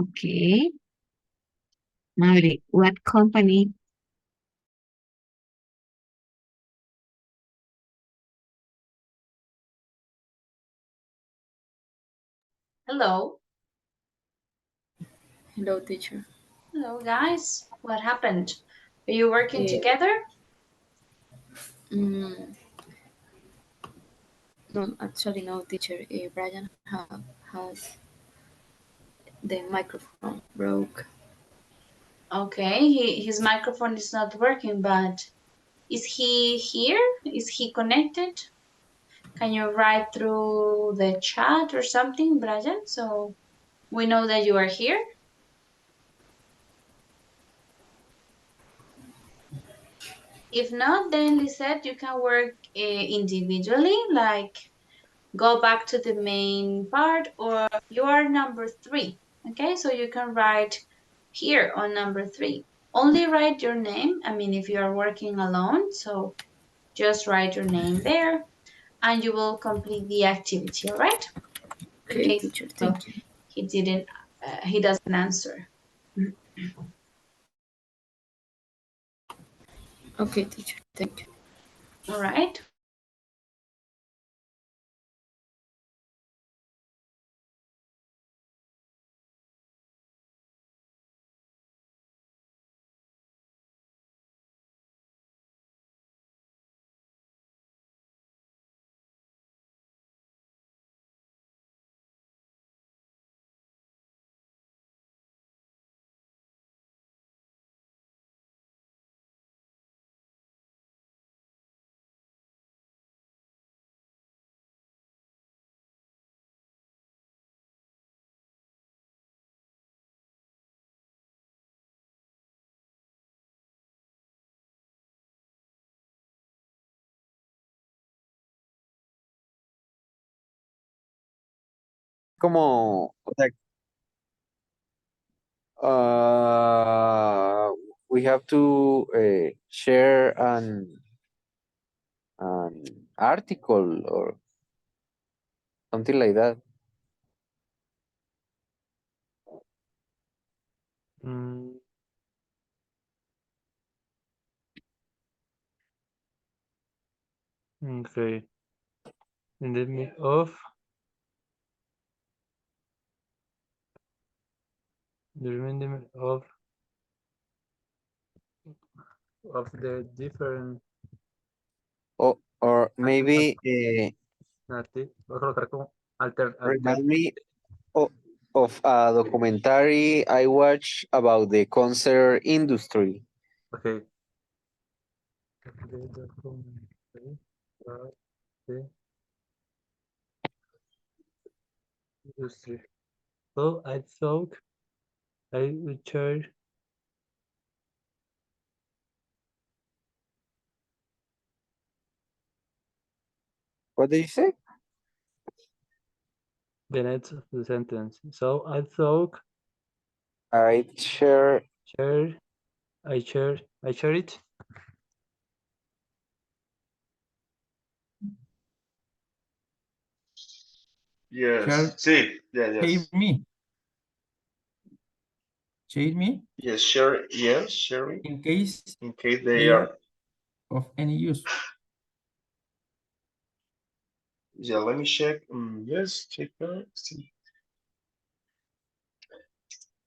Okay. Mari, what company? Hello. Hello, teacher. Hello, guys. What happened? Are you working together? No, actually, no, teacher. Brian has the microphone broke. Okay, his microphone is not working, but is he here? Is he connected? Can you write through the chat or something, Brian, so we know that you are here? If not, then Lisette, you can work individually, like go back to the main part, or you are number 3, okay? So you can write here on number 3. Only write your name. I mean, if you are working alone, so just write your name there, and you will complete the activity, all right? Okay, teacher, thank you. He doesn't answer. Okay, teacher, thank you. All right. como, o sea, we have to share an article or something like that. Mm, okay. In the midst of the different Or maybe voy a colocar como alter remind me of a documentary I watched about the concert industry. okay. The documentary about the industry. So I thought I would share What did you say? the next of the sentence. So I thought I share I share it. Yes. Share, Sí. Yeah, share yes. me. Share me Yes, share. Yes, sharing. in case In case they they are are. of any use. Yeah, let me check. Yes, check out. Sí.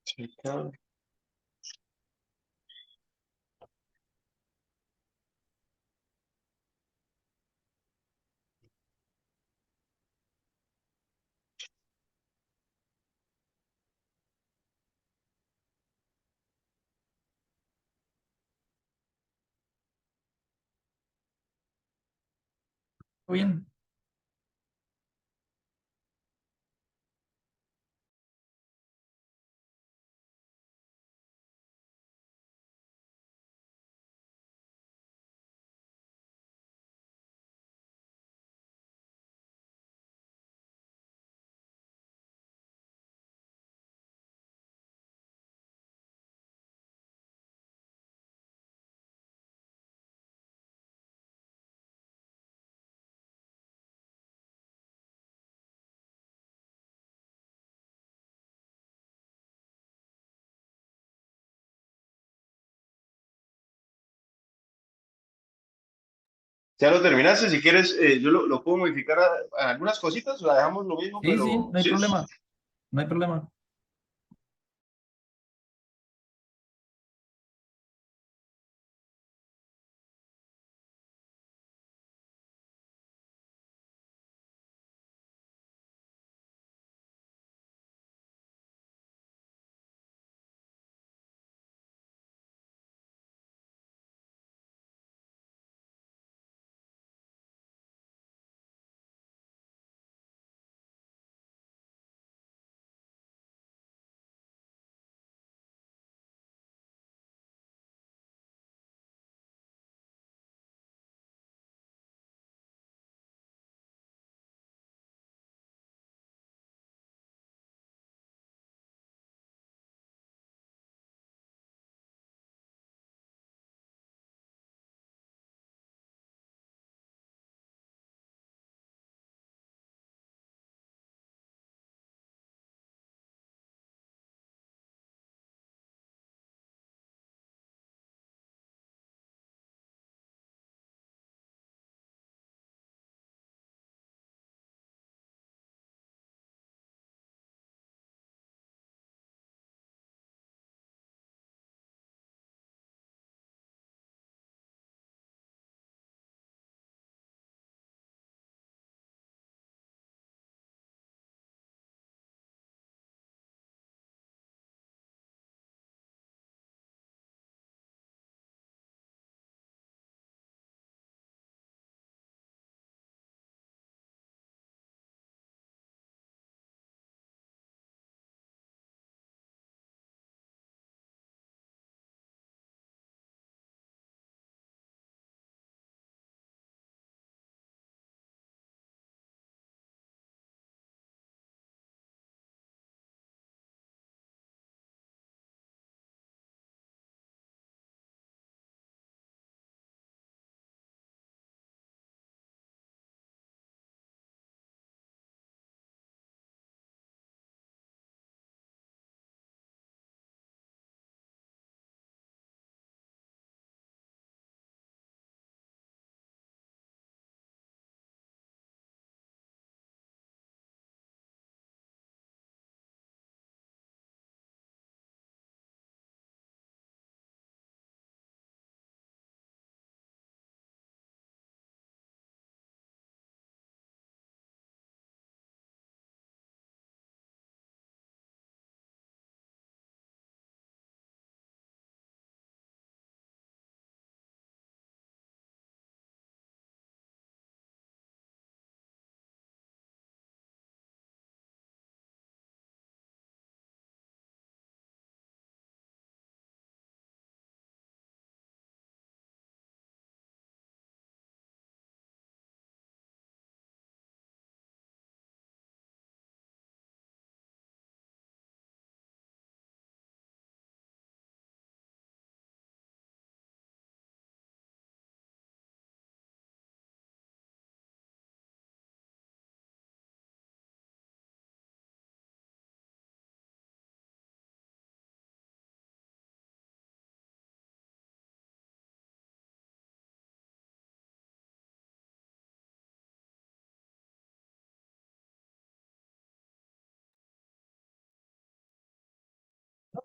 Check out. Bien. Ya lo terminaste, si quieres, yo lo puedo modificar a algunas cositas, la dejamos lo mismo, Sí, sí, pero no hay sí. problema. No hay problema.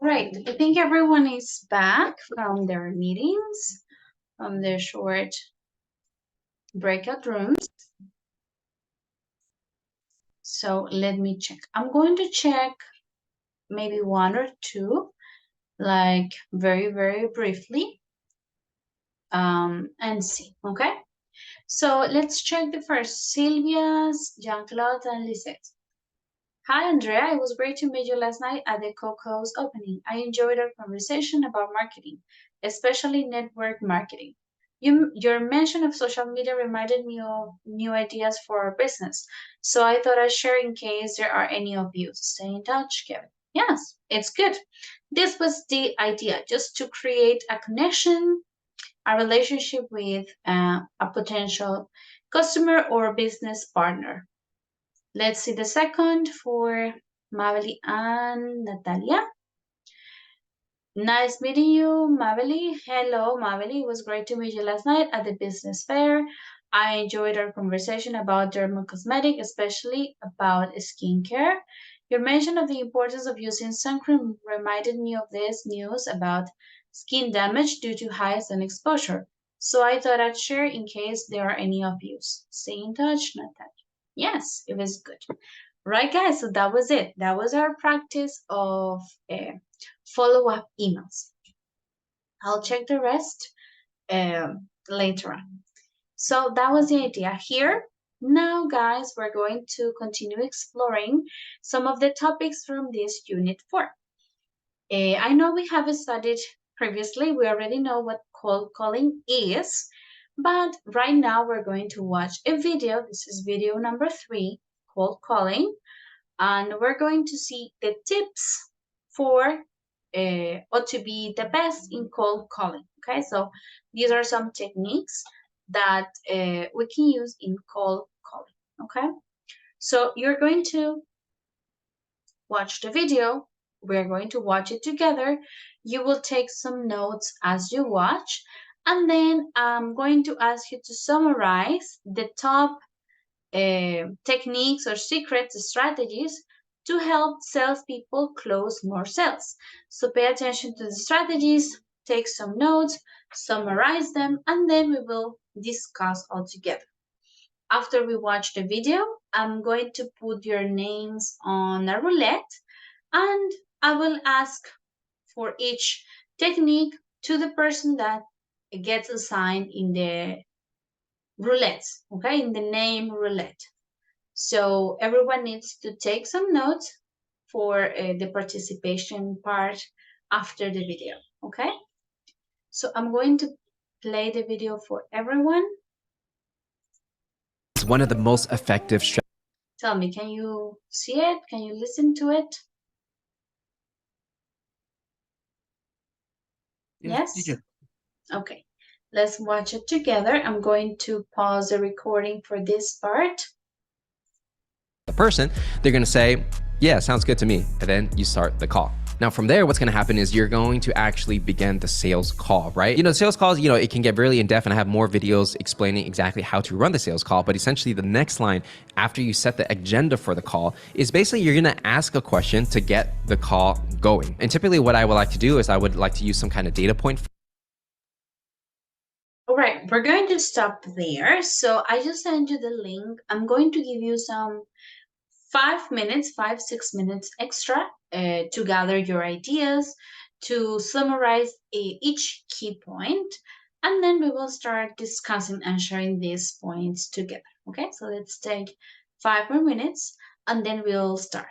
Right, I think everyone is back from their meetings, from their short breakout rooms. So let me check. I'm going to check maybe one or two, like very briefly, and see, okay? So let's check the first. Sylvia's, Jean-Claude, and Lisette. Hi, Andrea. It was great to meet you last night at the Coco's opening. I enjoyed our conversation about marketing, especially network marketing. Your mention of social media reminded me of new ideas for our business, so I thought I'd share in case there are any of you. Stay in touch, Kevin. Yes, it's good. This was the idea, just to create a connection, a relationship with a potential customer or business partner. Let's see the second for Mavely and Natalia. Nice meeting you, Mavely. Hello, Mavely. It was great to meet you last night at the business fair. I enjoyed our conversation about dermocosmetic, especially about skincare. Your mention of the importance of using sun cream reminded me of this news about skin damage due to high sun exposure. So I thought I'd share in case there are any of you. Stay in touch, Natalia. Yes, it was good. Right, guys, so that was it. That was our practice of follow-up emails. I'll check the rest later on. So that was the idea here. Now, guys, we're going to continue exploring some of the topics from this Unit 4. I know we have studied previously. We already know what cold calling is, but right now we're going to watch a video. This is video number 3, cold calling. And we're going to see the tips for what to be the best in cold calling. Okay, so these are some techniques that we can use in cold calling. Okay, so you're going to watch the video. We're going to watch it together. You will take some notes as you watch, and then I'm going to ask you to summarize the top techniques or secrets, strategies to help salespeople close more sales. So pay attention to the strategies, take some notes, summarize them, and then we will discuss all together. After we watch the video, I'm going to put your names on a roulette, and I will ask for each technique to the person that gets assigned in the roulette, okay, in the name roulette. So everyone needs to take some notes for the participation part after the video, okay? So I'm going to play the video for everyone. It's one of the most effective strategies. Tell me, can you see it? Can you listen to it? Yes? teacher. Okay, let's watch it together. I'm going to pause the recording for this part. The person, they're going to say, yeah, sounds good to me. And then you start the call. Now from there, what's going to happen is you're going to actually begin the sales call, right? You know, sales calls, you know, it can get really in-depth, and I have more videos explaining exactly how to run the sales call. But essentially the next line after you set the agenda for the call is basically you're going to ask a question to get the call going. And typically what I would like to do is I would like to use some kind of data point. All right, we're going to stop there. So I just sent you the link. I'm going to give you some 5 minutes, 5-6 minutes extra to gather your ideas, to summarize each key point, and then we will start discussing and sharing these points together. Okay, so let's take 5 more minutes and then we'll start.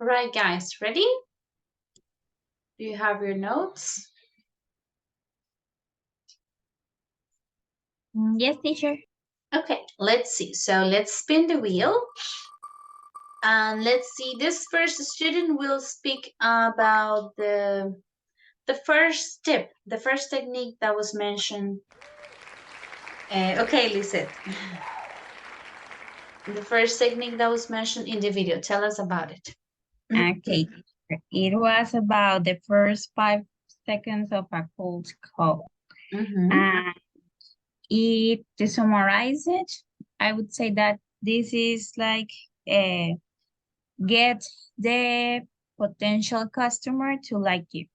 All right, guys, ready? Do you have your notes? Yes, teacher. Okay, let's see. So let's spin the wheel. And let's see, this first student will speak about the first tip, the first technique that was mentioned. Okay, Lisette. The first technique that was mentioned in the video. Tell us about it. Okay. It was about the first 5 seconds of a cold call. And it, to summarize it, I would say that this is like get the potential customer to like you.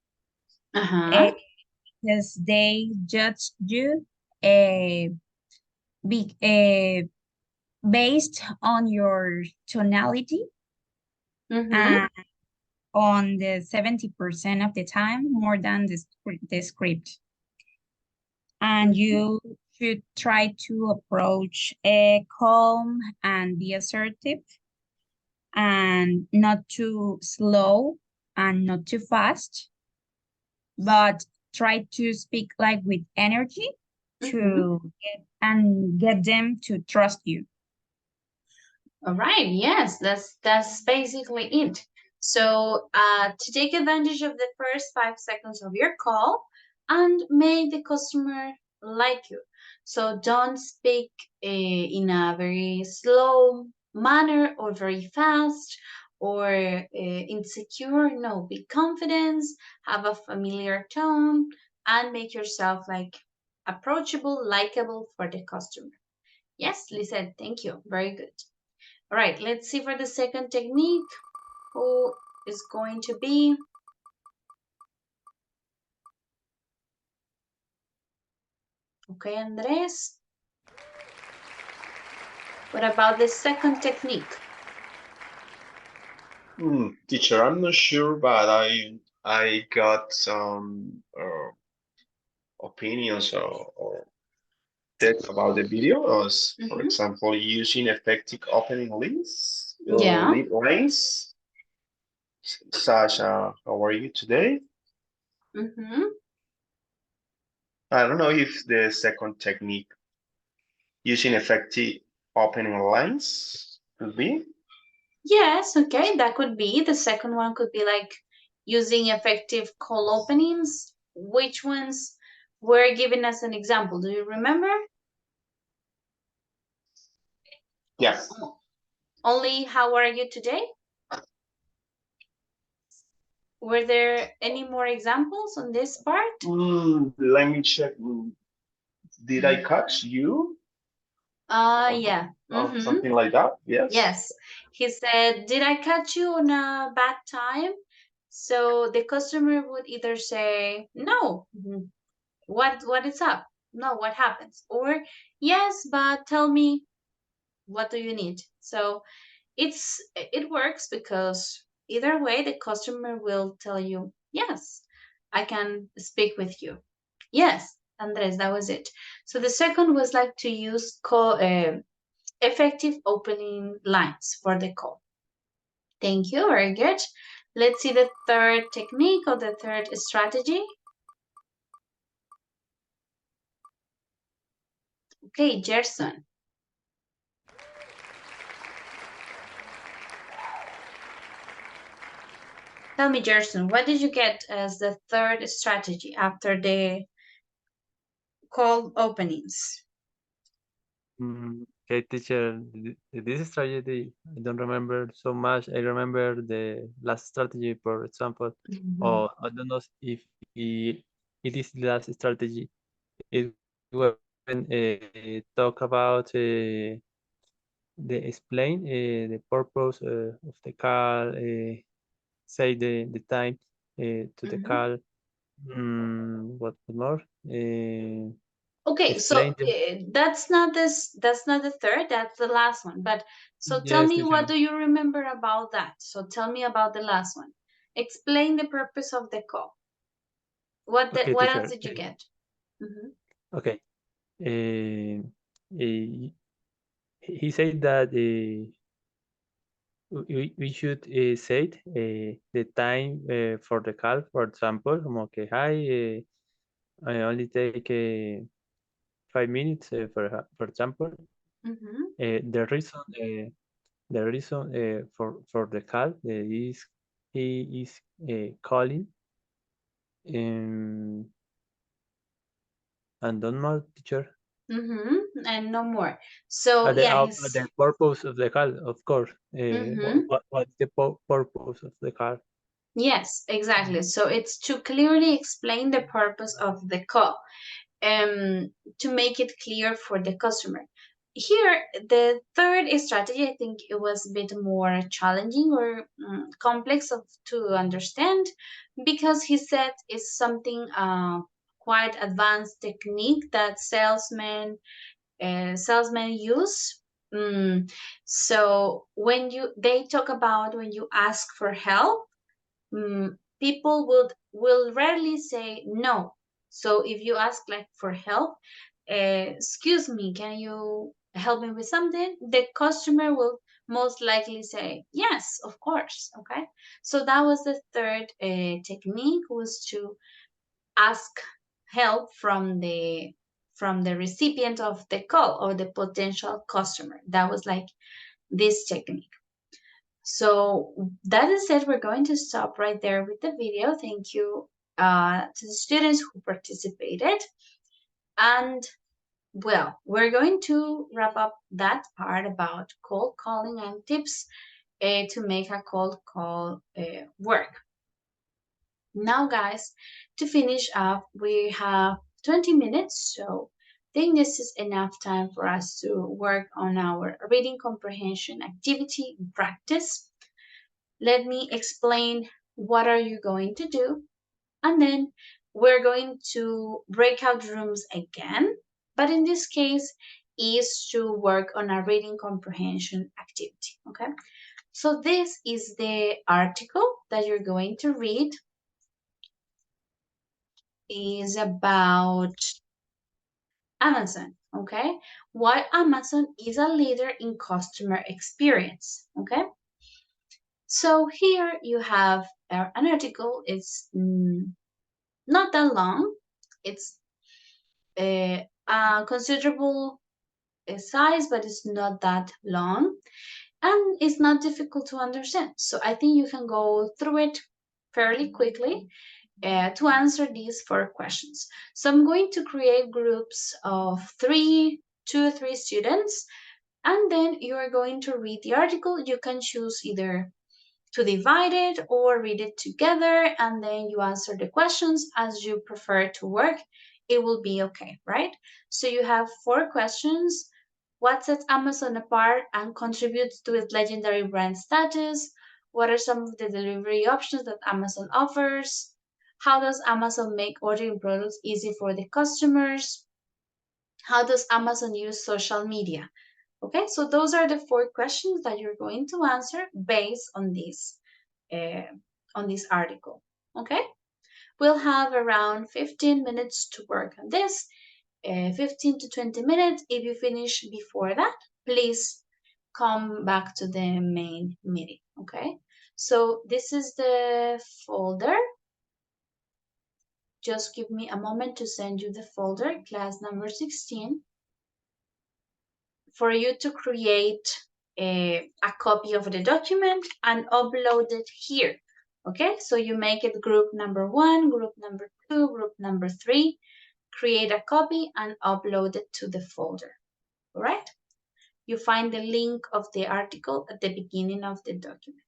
Because they judge you based on your tonality and on the 70% of the time more than the script. And you should try to approach calm and be assertive and not too slow and not too fast, but try to speak like with energy to get them to trust you. All right, yes, that's basically it. So to take advantage of the first 5 seconds of your call and make the customer like you. So don't speak in a very slow manner or very fast or insecure. No, be confident, have a familiar tone, and make yourself like approachable, likable for the customer. Yes, Lisa, thank you. Very good. All right, let's see for the second technique. Who is going to be? Okay, Andres. What about the second technique? Teacher, I'm not sure, but I got some opinions or text about the video. As, for example, using effective opening links, lead lines, such how are you today? I don't know if the second technique, using effective opening lines, could be. Yes, okay, that could be. The second one could be like using effective call openings. Which ones were given as an example? Do you remember? Yes. Only how are you today? Were there any more examples on this part? Let me check. Did I catch you? Yeah. Something like that. Yes. Yes. He said, did I catch you on a bad time? So the customer would either say, no, what is up? No, what happens? Or yes, but tell me, what do you need? So it works because either way the customer will tell you, yes, I can speak with you. Yes, Andres, that was it. So the second was like to use effective opening lines for the call. Thank you, very good. Let's see the third technique or the third strategy. Okay, Gerson. Tell me, Gerson, what did you get as the third strategy after the call openings? Okay, teacher, this strategy, I don't remember so much. I remember the last strategy, for example, or I don't know if it is the last strategy. It when talk about the explain the purpose of the call, say the time to the call. What more? Okay, so that's not the third, that's the last one. But so tell Yes, me, teacher. what do you remember about that? So tell me about the last one. Explain the purpose of the call. What Okay, what teacher. else did you get? Okay. He said that we should say the time for the call, for example, como que, hi, I only take 5 minutes, for example. The reason for the call is he is calling and don't know, teacher. And no more. So yeah, The purpose of the call, of course. What's the purpose of the call? Yes, exactly. So it's to clearly explain the purpose of the call, to make it clear for the customer. Here, the third strategy, I think it was a bit more challenging or complex to understand, because he said it's something quite advanced technique that salesmen use. So when they talk about when you ask for help, people will rarely say no. So if you ask like for help, excuse me, can you help me with something? The customer will most likely say yes, of course. Okay, so that was the third technique, was to ask help from the recipient of the call or the potential customer. That was like this technique. So that is it. We're going to stop right there with the video. Thank you to the students who participated. And well, we're going to wrap up that part about cold calling and tips to make a cold call work. Now, guys, to finish up, we have 20 minutes, so I think this is enough time for us to work on our reading comprehension activity practice. Let me explain what are you going to do, and then we're going to breakout rooms again, but in this case is to work on a reading comprehension activity. Okay, so this is the article that you're going to read. Is about Amazon. Okay, why Amazon is a leader in customer experience. Okay, so here you have an article. It's not that long. It's a considerable size, but it's not that long, and it's not difficult to understand. So I think you can go through it fairly quickly to answer these 4 questions. So I'm going to create groups of 2 or 3 students, and then you are going to read the article. You can choose either to divide it or read it together, and then you answer the questions as you prefer to work. It will be okay, right? So you have 4 questions. What sets Amazon apart and contributes to its legendary brand status? What are some of the delivery options that Amazon offers? How does Amazon make ordering products easy for the customers? How does Amazon use social media? Okay, so those are the 4 questions that you're going to answer based on this article. Okay, we'll have around 15 minutes to work on this. 15 to 20 minutes. If you finish before that, please come back to the main meeting. Okay, so this is the folder. Just give me a moment to send you the folder, class number 16, for you to create a copy of the document and upload it here. Okay, so you make it group number 1, group number 2, group number 3, create a copy and upload it to the folder. All right, you find the link of the article at the beginning of the document.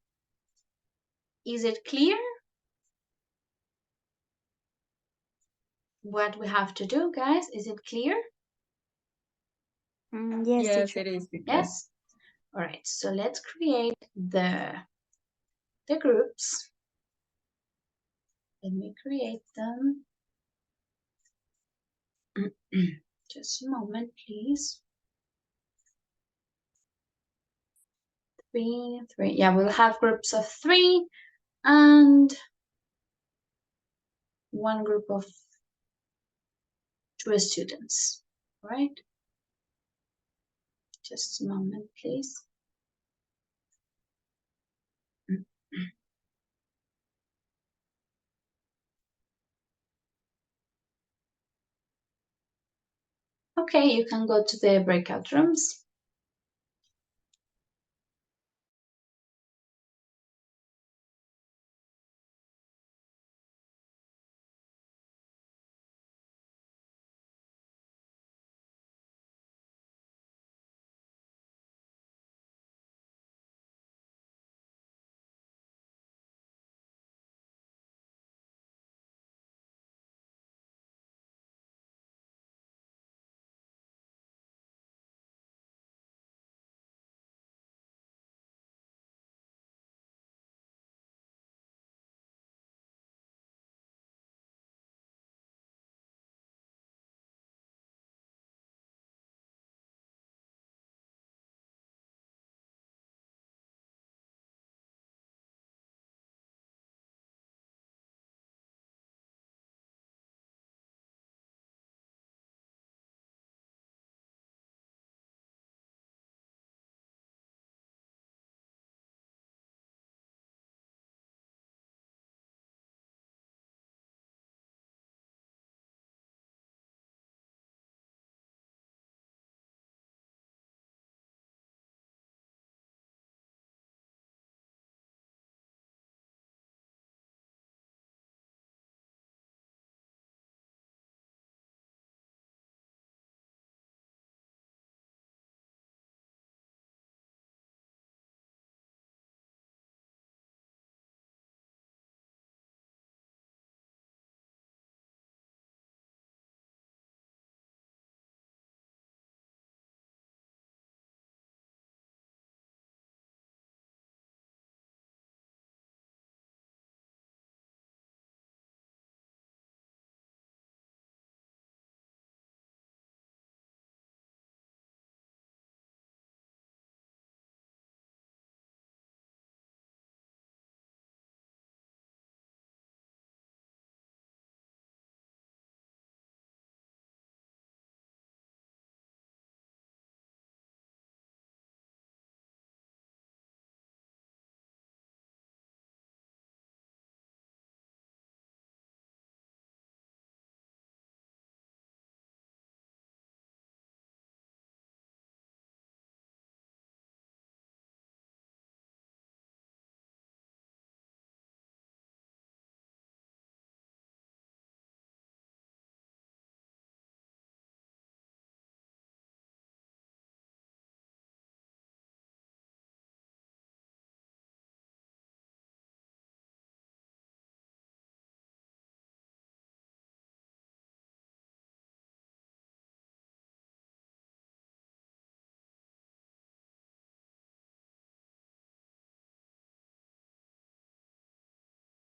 Is it clear what we have to do, guys? Is it clear? Yes, it is. Yes. All right, so let's create the groups. Let me create them. Just a moment, please. 3. Yeah, we'll have groups of 3 and 1 group of 2 students, right? Just a moment, please. Okay, you can go to the breakout rooms.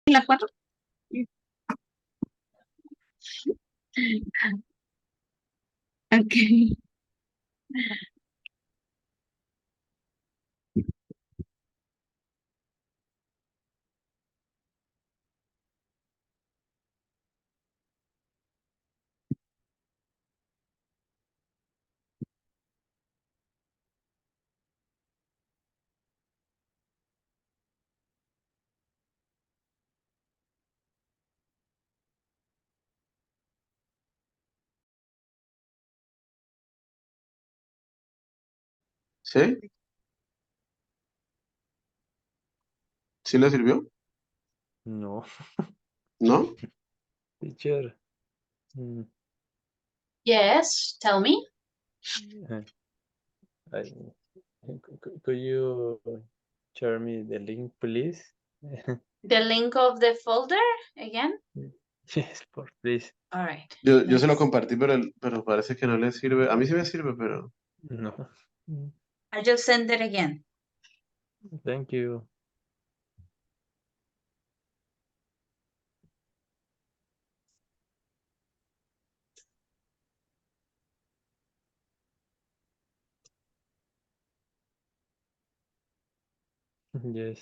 La 4. Okay. ¿Sí? ¿Sí le sirvió? No, ¿No? teacher. mm, Yes, tell me. uh, could you share me the link, please? The link of the folder again? Yes, please. All right. Yo se lo compartí, pero parece que no le sirve. A mí sí me sirve, pero... No. I just send it again. Thank you. Yes.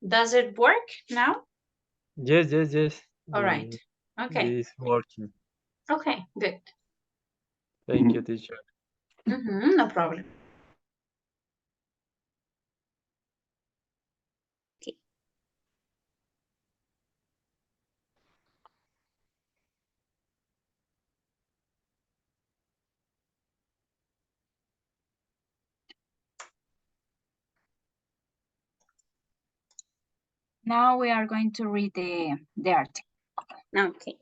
Does it work now? Yes. All right. Okay. It's working. Okay, good. Thank you, teacher. No problem. Now we are going to read the article. Okay.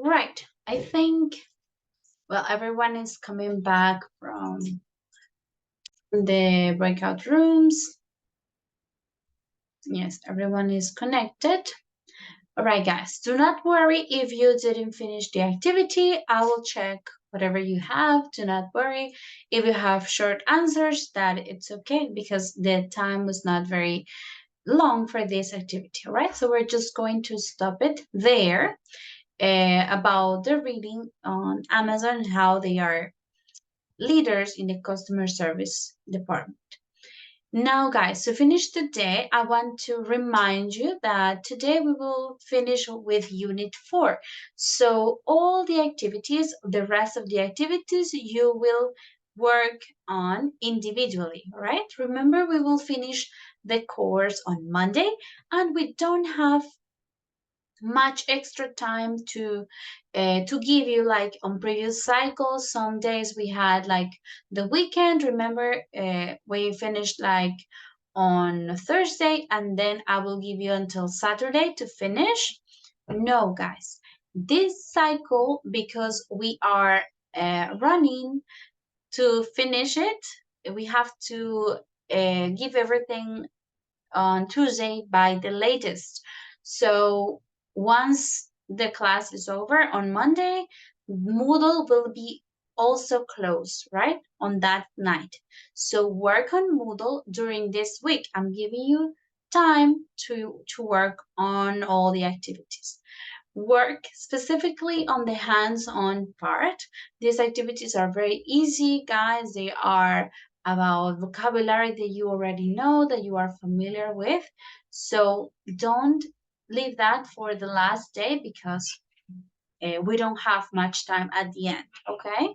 Right. I think, well, everyone is coming back from the breakout rooms. Yes, everyone is connected. All right, guys, do not worry if you didn't finish the activity. I will check whatever you have. Do not worry. If you have short answers, that it's okay because the time was not very long for this activity, all right? So we're just going to stop it there about the reading on Amazon, how they are leaders in the customer service department. Now, guys, to finish the day, I want to remind you that today we will finish with Unit 4. So all the activities, the rest of the activities, you will work on individually, all right? Remember, we will finish the course on Monday, and we don't have much extra time to give you like on previous cycles. Some days we had like the weekend. Remember, we finished like on Thursday, and then I will give you until Saturday to finish. No, guys, this cycle, because we are running to finish it, we have to give everything on Tuesday by the latest. So once the class is over on Monday, Moodle will be also closed, right, on that night. So work on Moodle during this week. I'm giving you time to work on all the activities. Work specifically on the hands-on part. These activities are very easy, guys. They are about vocabulary that you already know, that you are familiar with. So don't leave that for the last day because we don't have much time at the end, okay?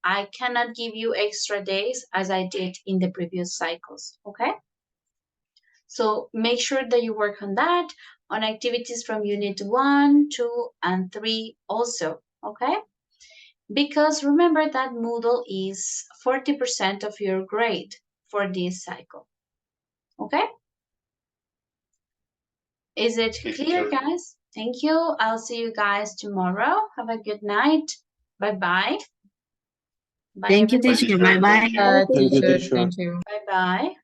I cannot give you extra days as I did in the previous cycles, okay? So make sure that you work on that, on activities from Unit 1, 2, and 3 also, okay? Because remember that Moodle is 40% of your grade for this cycle, okay? Is it clear, guys? Thank you. I'll see you guys tomorrow. Have a good night. Bye-bye. Thank you, teacher. Bye-bye. Thank you, teacher. Bye-bye.